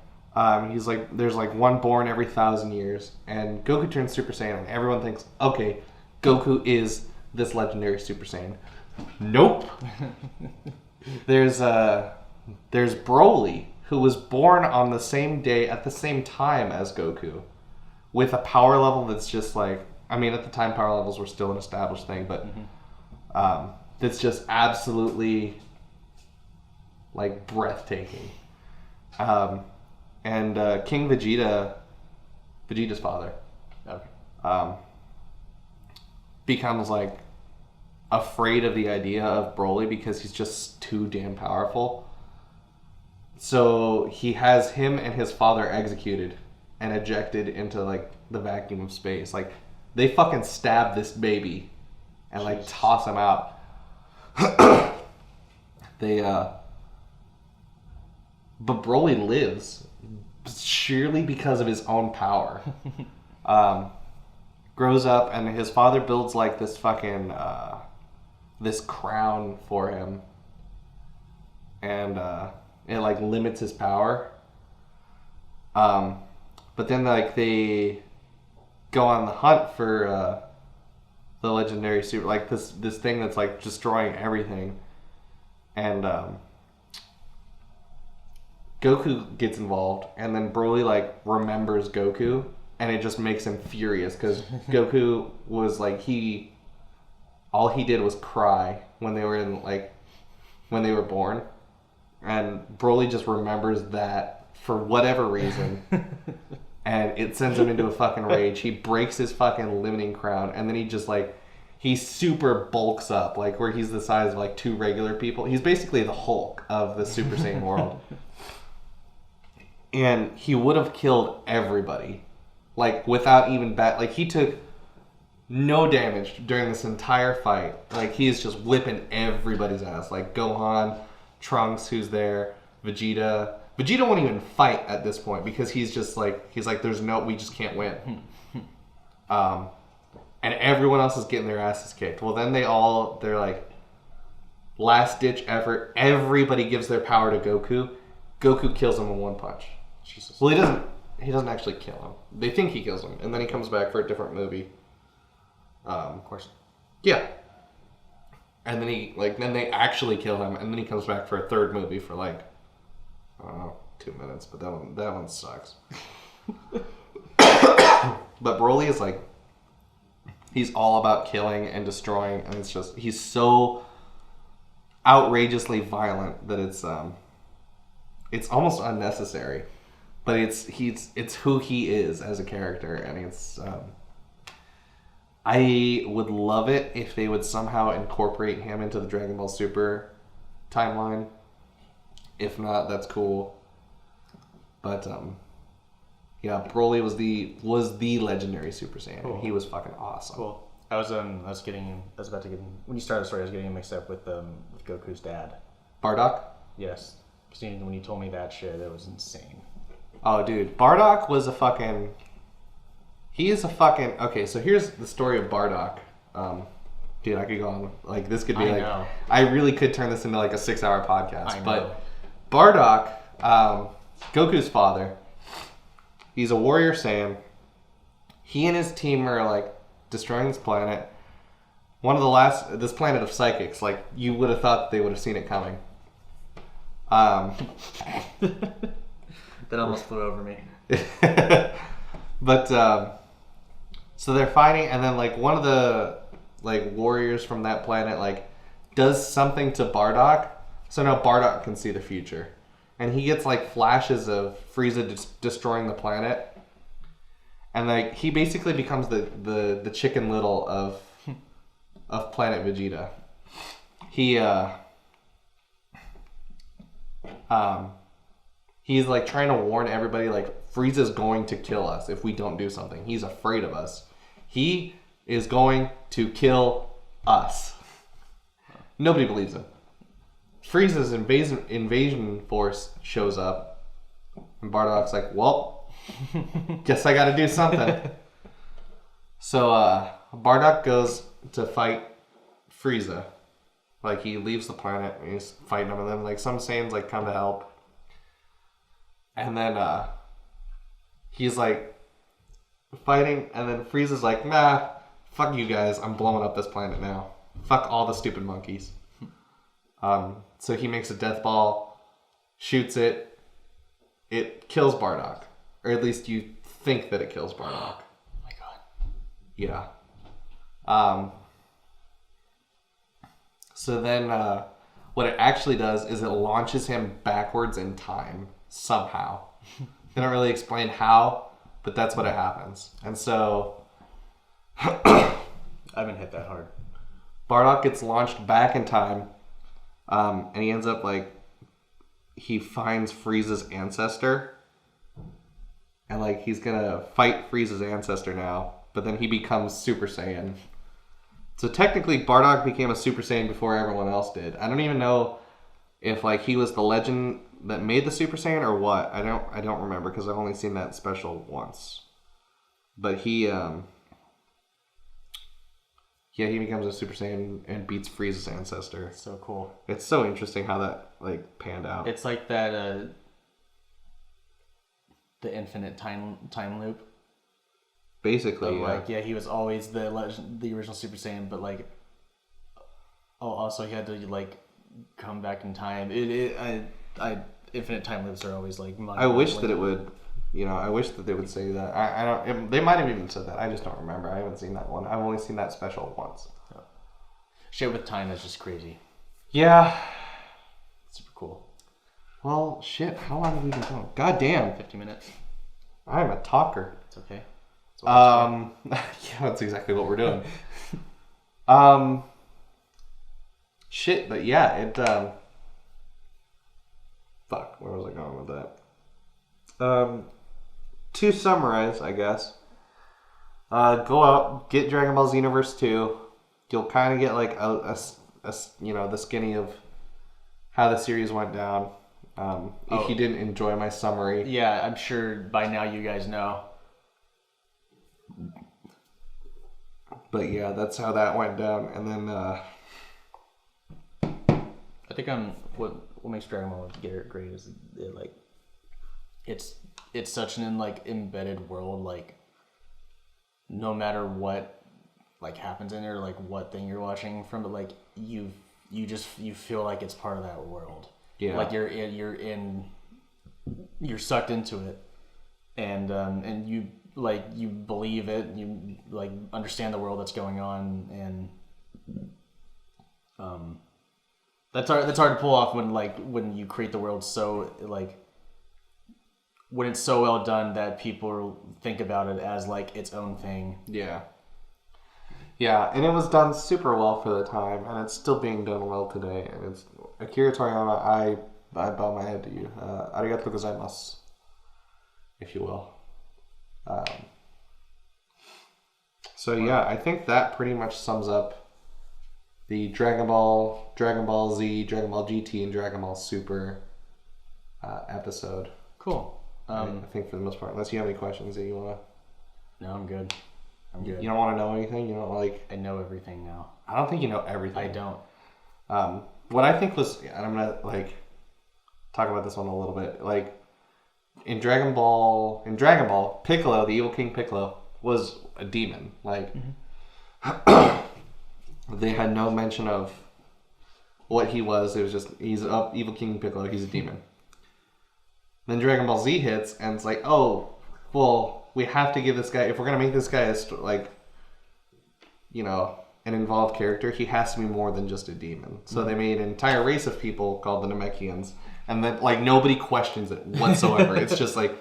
he's like there's like one born every 1,000 years, and Goku turns Super Saiyan, and everyone thinks, okay, Goku is this legendary Super Saiyan. Nope. There's Broly, who was born on the same day at the same time as Goku, with a power level that's just like, I mean, at the time power levels were still an established thing, but that's just absolutely like breathtaking. And King Vegeta's father, Okay. becomes like afraid of the idea of Broly because he's just too damn powerful. So he has him and his father executed and ejected into like the vacuum of space. Like they fucking stab this baby and like toss him out. But Broly lives sheerly because of his own power. Grows up, and his father builds like this fucking this crown for him, and it like limits his power. But then like they go on the hunt for the legendary super, like this thing that's like destroying everything, and Goku gets involved, and then Broly like remembers Goku, and it just makes him furious because Goku was like all he did was cry when they were born, and Broly just remembers that for whatever reason, and it sends him into a fucking rage. He breaks his fucking limiting crown, and then he super bulks up, like where he's the size of like 2 regular people. He's basically the Hulk of the Super Saiyan world. And he would have killed everybody, like without even like he took no damage during this entire fight. Like he's just whipping everybody's ass. Like Gohan, Trunks, who's there, Vegeta. Vegeta won't even fight at this point because he's like we just can't win. And everyone else is getting their asses kicked. Well, then they're like last ditch effort. Everybody gives their power to Goku. Goku kills him in one punch. Jesus. Well, he doesn't actually kill him. They think he kills him, and then he comes back for a different movie. Of course. Yeah. And then then they actually kill him, and then he comes back for a third movie for like, I don't know, 2 minutes, but that one sucks. But Broly is like, he's all about killing and destroying, and it's just, he's so outrageously violent that it's almost unnecessary, but it's who he is as a character, and it's I would love it if they would somehow incorporate him into the Dragon Ball Super timeline. If not, that's cool. But yeah, Broly was the legendary Super Saiyan. Cool. He was fucking awesome. Cool. I was about to get when you started the story. I was getting him mixed up with Goku's dad. Bardock. Yes. When you told me that shit, it was insane. Oh, dude, Bardock was a fucking. He is a fucking. Okay, so here's the story of Bardock. Dude, I could go on. Like, this could be I really could turn this into like a 6-hour podcast. I know. But Bardock, Goku's father, he's a warrior Saiyan. He and his team are like destroying this planet. This planet of psychics. Like, you would have thought they would have seen it coming. That almost flew over me. But so they're fighting, and then like one of the like warriors from that planet like does something to Bardock, so now Bardock can see the future, and he gets like flashes of Frieza destroying the planet, and like he basically becomes the Chicken Little of Planet Vegeta. He's like trying to warn everybody like Frieza's going to kill us if we don't do something. He's afraid of us. He is going to kill us. Nobody believes him. Frieza's invasion force shows up, and Bardock's like, well, guess I gotta do something. So Bardock goes to fight Frieza. Like, he leaves the planet and he's fighting him, and then like some Saiyans like come to help. And then he's like fighting, and then Frieza's like, nah, fuck you guys, I'm blowing up this planet now. Fuck all the stupid monkeys. So he makes a death ball, shoots it, it kills Bardock. Or at least you think that it kills Bardock. Oh my god. Yeah. So then what it actually does is it launches him backwards in time. Somehow. They don't really explain how, but that's what it happens. And so I haven't hit that hard. Bardock gets launched back in time, and he ends up like he finds Frieza's ancestor, and like he's gonna fight Frieza's ancestor now, but then he becomes Super Saiyan. So technically Bardock became a Super Saiyan before everyone else did. I don't even know if like he was the legend that made the Super Saiyan or what. I don't remember because I've only seen that special once. But he becomes a Super Saiyan and beats Frieza's ancestor. So cool. It's so interesting how that like panned out. It's like that the infinite time loop. Basically, yeah. He was always the original Super Saiyan, but like also he had to like come back in time. Infinite time loops are always like. I wish that it would, I wish that they would say that. I don't. They might have even said that. I just don't remember. I haven't seen that one. I've only seen that special once. Yeah. Shit with time is just crazy. Yeah. Super cool. Well, shit. How long have we been going? God damn. 50 minutes. I'm a talker. It's okay. Yeah, that's exactly what we're doing. Shit, but yeah, it. Fuck, where was I going with that? To summarize, I guess, go out, get Dragon Ball Xenoverse 2. You'll kind of get like the skinny of how the series went down. If you didn't enjoy my summary. Yeah, I'm sure by now you guys know. But yeah, that's how that went down. And then I think what makes Dragon Ball great is it's such an embedded world, like no matter what like happens in there, like what thing you're watching from, but like you feel like it's part of that world. Yeah. Like you're sucked into it, and you believe it, you like understand the world that's going on, and That's hard to pull off when you create the world so when it's so well done that people think about it as like its own thing. Yeah. Yeah, and it was done super well for the time, and it's still being done well today. And it's Akira Toriyama. I bow my head to you. Arigato gozaimasu, if you will. So yeah, I think that pretty much sums up the Dragon Ball, Dragon Ball Z, Dragon Ball GT, and Dragon Ball Super episode. Cool. I think for the most part, unless you have any questions that you want to... No, I'm good. You don't want to know anything? You don't like... I know everything now. I don't think you know everything. I don't. What I think was... And I'm going to, talk about this one a little bit. In Dragon Ball, Piccolo, the Evil King Piccolo, was a demon. They had no mention of what he was. It was just, he's Evil King Piccolo, he's a demon. Then Dragon Ball Z hits, and it's like, oh, well... We have to give this guy, if we're going to make this guy an involved character, he has to be more than just a demon. So they made an entire race of people called the Namekians, and then nobody questions it whatsoever. It's just no,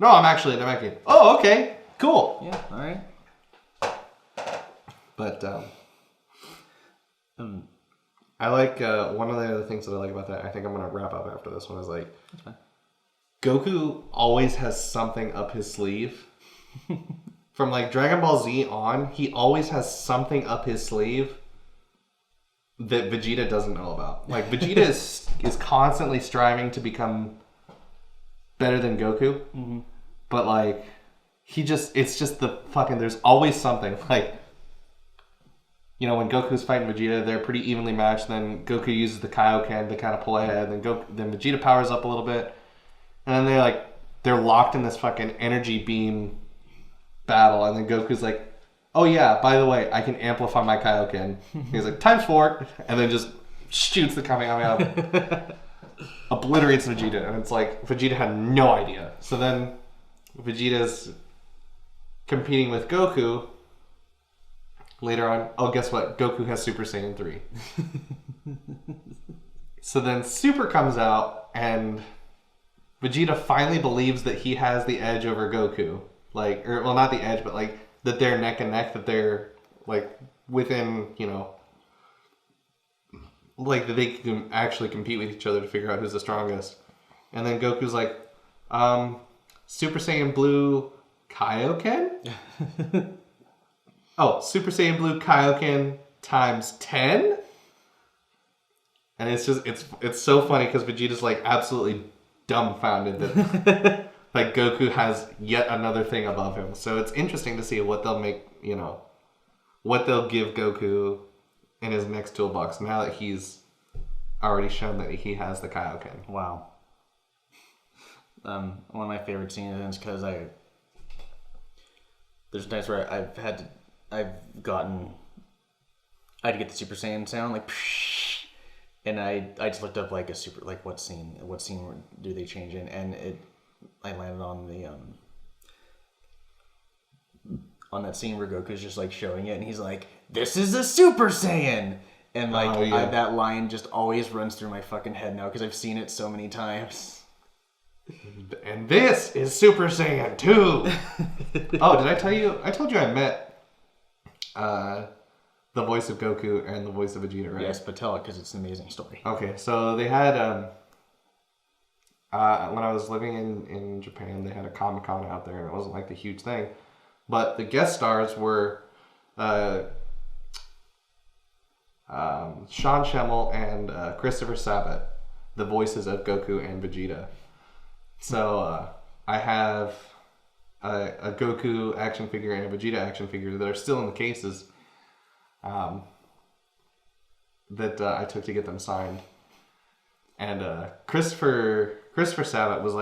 I'm actually a Namekian. Oh, okay, cool. Yeah, all right. But I like one of the other things that I like about that. I think I'm going to wrap up after this one. Is That's fine. Goku always has something up his sleeve. From Dragon Ball Z on, he always has something up his sleeve that Vegeta doesn't know about. Vegeta is constantly striving to become better than Goku. Mm-hmm. But it's just the fucking, there's always something. When Goku's fighting Vegeta, they're pretty evenly matched. Then Goku uses the Kaioken to kind of pull ahead. Then Vegeta powers up a little bit. And then they're locked in this fucking energy beam battle, and then Goku's like, oh yeah, by the way, I can amplify my Kaioken. He's like, times 4, and then just shoots the Kamehameha, obliterates Vegeta, and it's Vegeta had no idea. So then Vegeta's competing with Goku later on. Oh, guess what? Goku has Super Saiyan 3. So then Super comes out, and Vegeta finally believes that he has the edge over Goku. Not the edge, but that they're neck and neck, that they're within, that they can actually compete with each other to figure out who's the strongest. And then Goku's Super Saiyan Blue Kaioken? Oh, Super Saiyan Blue Kaioken times 10? And it's just, it's so funny because Vegeta's absolutely dumbfounded that Goku has yet another thing above him. So it's interesting to see what they'll make, what they'll give Goku in his next toolbox now that he's already shown that he has the Kaioken. Wow. One of my favorite scenes is because there's times where I had to get the Super Saiyan sound, and I just looked up a super, what scene do they change in, and I landed on the on that scene where Goku's just showing it, and he's like, "This is a Super Saiyan," and that line just always runs through my fucking head now because I've seen it so many times. And this is Super Saiyan 2. Oh, did I tell you? I told you I met the voice of Goku and the voice of Vegeta, right? Yes, but tell it because it's an amazing story. Okay, so they had when I was living in Japan, they had a Comic-Con out there, and it wasn't the huge thing. But the guest stars were Sean Schemmel and Christopher Sabat, the voices of Goku and Vegeta. So I have a Goku action figure and a Vegeta action figure that are still in the cases that I took to get them signed. And Christopher Sabat was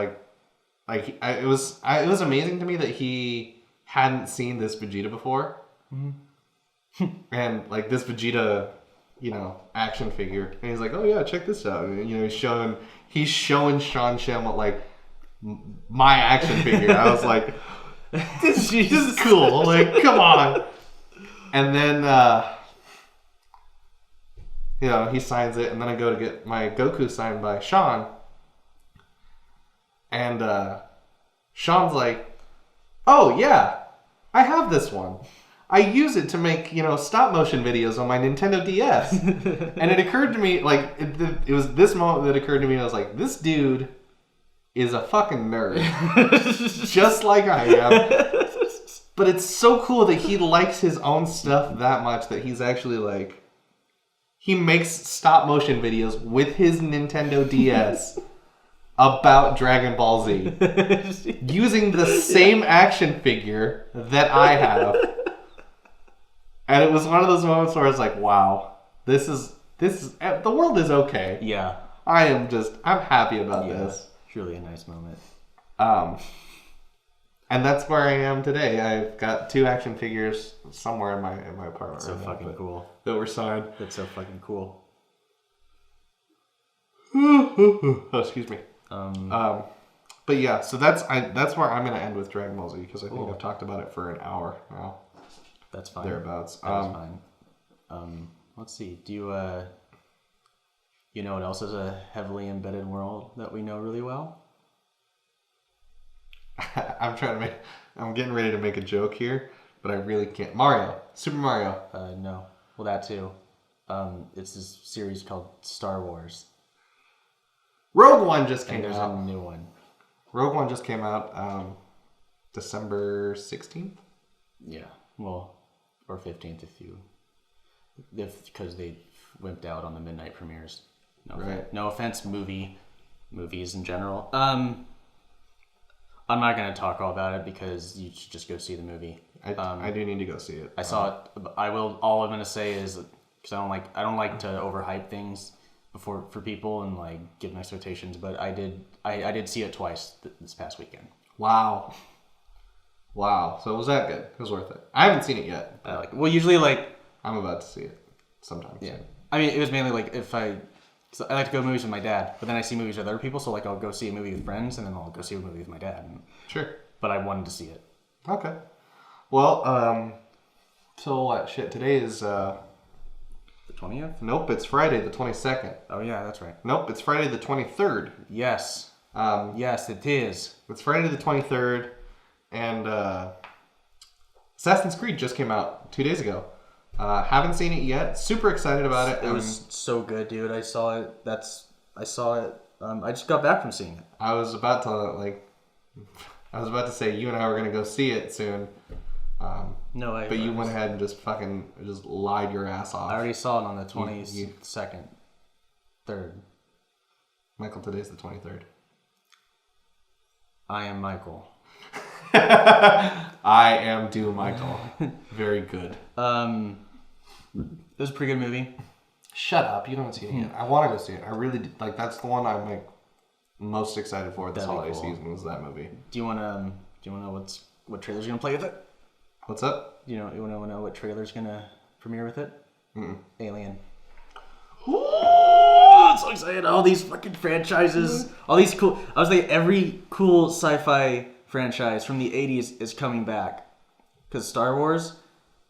it was amazing to me that he hadn't seen this Vegeta before. Mm-hmm. And this Vegeta, action figure. And he's like, oh yeah, check this out. And, he's showing Sean Schemmel my action figure. I was like, this is cool. Come on. And then he signs it, and then I go to get my Goku signed by Sean. And Sean's like, "Oh yeah, I have this one. I use it to make stop motion videos on my Nintendo DS." And it occurred to me, like, it was this moment that occurred to me. I was like, this dude is a fucking nerd, just like I am. But it's so cool that he likes his own stuff that much that he's actually like, he makes stop motion videos with his Nintendo DS about Dragon Ball Z using the same action figure that I have. And it was one of those moments where I was like, wow, this is the world is okay. Yeah. I'm happy about this. It's really a nice moment. And that's where I am today. I've got 2 action figures somewhere in my apartment. That's so fucking cool. That were signed. That's so fucking cool. Oh, excuse me. But yeah, so that's where I'm gonna end with Dragon Ball Z because I think I've talked about it for an hour now. That's fine. Thereabouts. That's fine. Let's see. Do you you know what else is a heavily embedded world that we know really well? I'm getting ready to make a joke here, but I really can't. Mario. Super Mario. No. Well, that too. It's this series called Star Wars. Rogue One just came There's out. a new one. Rogue One just came out December 16th. Yeah. Well, or 15th because they wimped out on the midnight premieres. No offense, movies in general. I'm not going to talk all about it because you should just go see the movie. I do need to go see it. I saw it. All I'm going to say is because I don't like to overhype things for people and like give them expectations. But I did see it twice this past weekend. Wow. So was that good? It was worth it. I haven't seen it yet. Usually I'm about to see it sometime. Yeah. Soon. I mean, it was mainly like so I like to go to movies with my dad, but then I see movies with other people. So like I'll go see a movie with friends, and then I'll go see a movie with my dad. Sure. But I wanted to see it. Okay. Well, so what? Shit. Today is the 20th. Nope. It's Friday the 22nd. Oh yeah, that's right. Nope. It's Friday the 23rd. Yes. Yes, it is. It's Friday the 23rd, and Assassin's Creed just came out 2 days ago. Haven't seen it yet. Super excited about it. It was so good, dude. I saw it. I saw it. I just got back from seeing it. I was about to say you and I were gonna go see it soon. But you went ahead and just lied your ass off. I already saw it on the 22nd, 3rd. Michael, today's the 23rd. I am Michael. I am Do Michael. Very good. It was a pretty good movie. Shut up! You don't see it yet. I want to go see it. I really like. That's the one I'm like most excited for this holiday season. Was that movie? Do you want to know what trailer's gonna play with it? What's up? You want to know what trailer's gonna premiere with it? Alien. Ooh, I'm so excited! All these fucking franchises, all these cool. I was like, every cool sci-fi franchise from the 80s is coming back. Because Star Wars,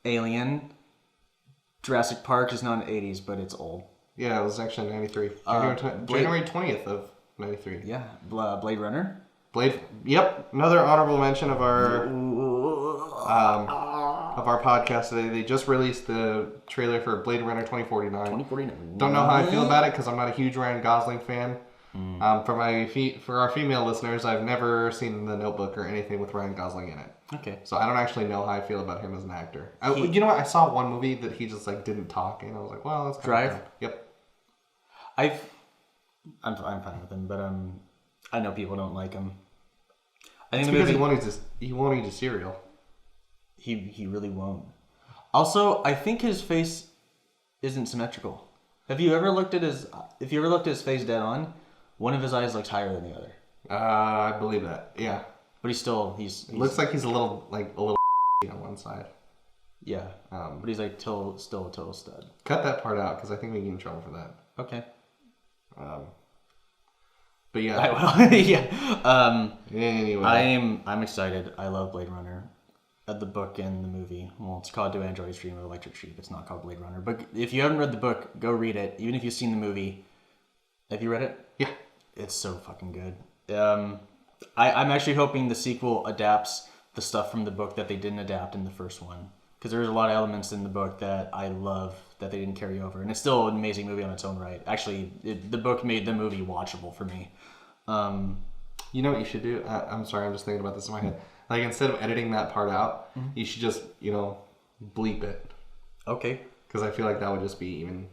Alien, Jurassic Park is not in the 80s, but it's old. Yeah, it was actually 93. January 20th of 93. Yeah, Blade Runner. Yep. Another honorable mention of our podcast today. They just released the trailer for Blade Runner 2049. 2049. Don't know how I feel about it because I'm not a huge Ryan Gosling fan. For our female listeners, I've never seen The Notebook or anything with Ryan Gosling in it. Okay. So I don't actually know how I feel about him as an actor. You know what? I saw one movie that he just like didn't talk, and I was like, well, that's Drive. Fun. Yep. I'm fine with him, but I know people don't like him. I think it's because he won't eat a cereal. He really won't. Also, I think his face isn't symmetrical. If you ever looked at his face dead on, one of his eyes looks higher than the other. I believe that. Yeah. But he's looks like he's a little on one side. Yeah. But he's like still a total stud. Cut that part out because I think we get in trouble for that. Okay. But yeah. I will. Yeah. Anyway. I'm excited. I love Blade Runner. the book and the movie. Well, it's called Do Androids Dream of Electric Sheep. It's not called Blade Runner. But if you haven't read the book, go read it. Even if you've seen the movie. Have you read it? Yeah. It's so fucking good. I'm actually hoping the sequel adapts the stuff from the book that they didn't adapt in the first one. Because there's a lot of elements in the book that I love that they didn't carry over. And it's still an amazing movie on its own right. Actually, the book made the movie watchable for me. You know what you should do? I'm sorry, I'm just thinking about this in my head. Like, instead of editing that part out, you should just, bleep it. Okay. Because I feel like that would just be even...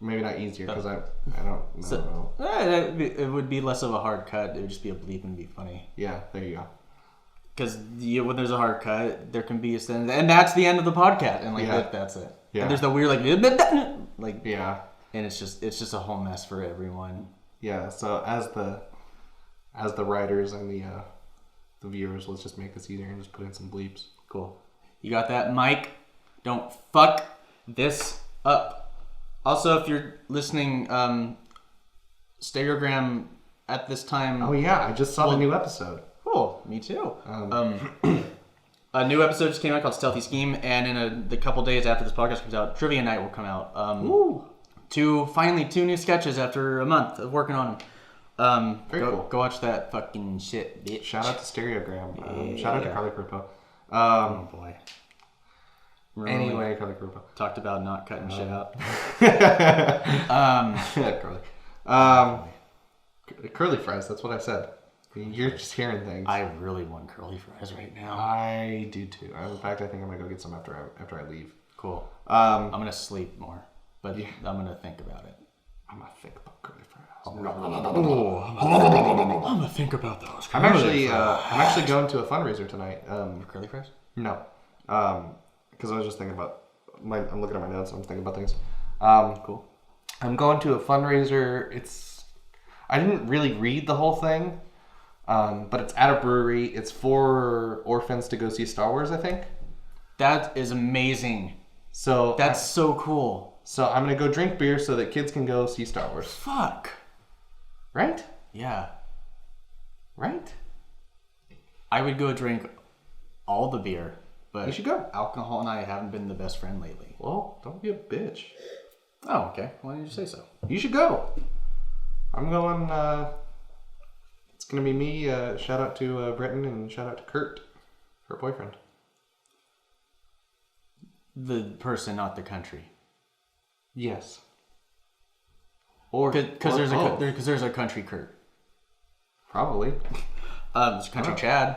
Maybe not easier, because I don't know. So, it would be less of a hard cut. It would just be a bleep and be funny. Yeah, there you go. Because when there's a hard cut, there can be a sentence, and that's the end of the podcast, and that's it. Yeah. And there's the weird yeah, and it's just a whole mess for everyone. Yeah. So as the writers and the viewers, let's just make this easier and just put in some bleeps. Cool. You got that, Mike? Don't fuck this up. Also, if you're listening, Stereogram at this time. Oh yeah, I just saw the new episode. Cool, me too. A new episode just came out called Stealthy Scheme, and in the couple days after this podcast comes out, Trivia Night will come out. Finally two new sketches after a month of working on them. Very cool. Go watch that fucking shit, bitch. Shout out to Stereogram. Shout out to Carly Krupa. Oh boy. Anyway, Carly Krupa talked about not cutting shit out. Curly. Curly fries. That's what I said. You're just hearing things. I really want curly fries right now. I do too. In fact, I think I'm gonna go get some after I leave. Cool. I'm gonna sleep more, but I'm gonna think about it. I'm gonna think about curly fries. I'm gonna think about those. I'm actually going to a fundraiser tonight. Curly fries? No. Because I was just thinking about I'm looking at my notes. I'm thinking about things. Cool. I'm going to a fundraiser. I didn't really read the whole thing. But it's at a brewery. It's for orphans to go see Star Wars, I think. That is amazing. So that's so cool. So I'm gonna go drink beer so that kids can go see Star Wars. Fuck. Right? Yeah. Right? I would go drink all the beer, but you should go. Alcohol and I haven't been the best friend lately. Well, don't be a bitch. Oh, okay. Why didn't you say so? You should go. I'm going. It's gonna be me. Shout out to Britton and shout out to Kurt, her boyfriend. The person, not the country. Yes. Or because there's a country Kurt. Probably. There's a country Chad.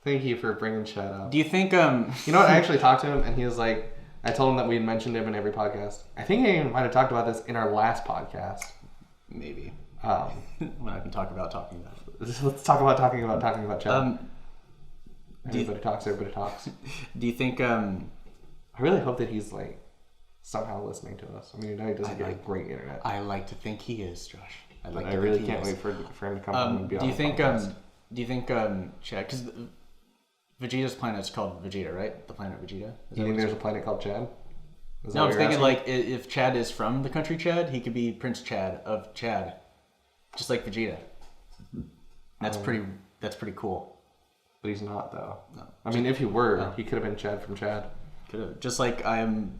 Thank you for bringing Chad up. Do you think You know what? I actually talked to him and he was like, I told him that we had mentioned him in every podcast. I think I even might have talked about this in our last podcast. Maybe. When I can talk about talking about it. Let's talk about talking about Chad. Everybody talks. Do you think I really hope that he's like somehow listening to us. I mean, he doesn't get a great internet. I like to think he is, Josh. I really can't wait for him to come home and be on the podcast. Do you think Chad, because Vegeta's planet is called Vegeta, right? The planet Vegeta? You think there's a planet called Chad? No, I'm thinking like if Chad is from the country Chad, he could be Prince Chad of Chad. Just like Vegeta. That's pretty cool. But he's not, though. No. I mean, if he were, he could have been Chad from Chad. Could have. Just like I'm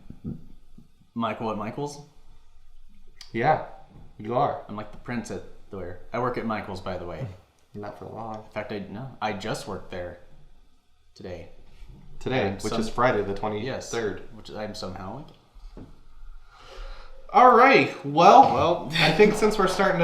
Michael at Michael's. Yeah, you are. I'm like the prince at the... I work at Michael's, by the way. Not for long. In fact, I just worked there today. Which is Friday the 23rd. Yes, which I'm somehow like. All right. Well, I think since we're starting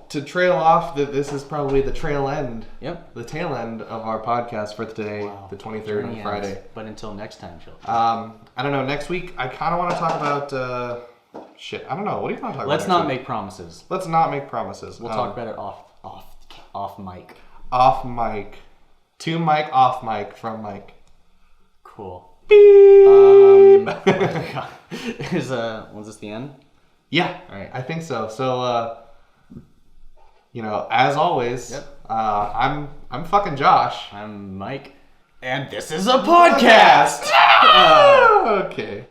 to trail off, that this is probably the trail end. Yep. The tail end of our podcast for today, the 23rd on Friday. But until next time, children. I don't know. Next week, I kind of want to talk about shit. I don't know. What do you want to talk about? Let's not make promises. Let's not make promises. We'll talk about it off mic. Off mic. To mic, off mic, from mic. Cool. Beep. Was this the end? Yeah. All right. I think so. So, as always, yep. I'm fucking Josh. I'm Mike, and this is a podcast. Okay.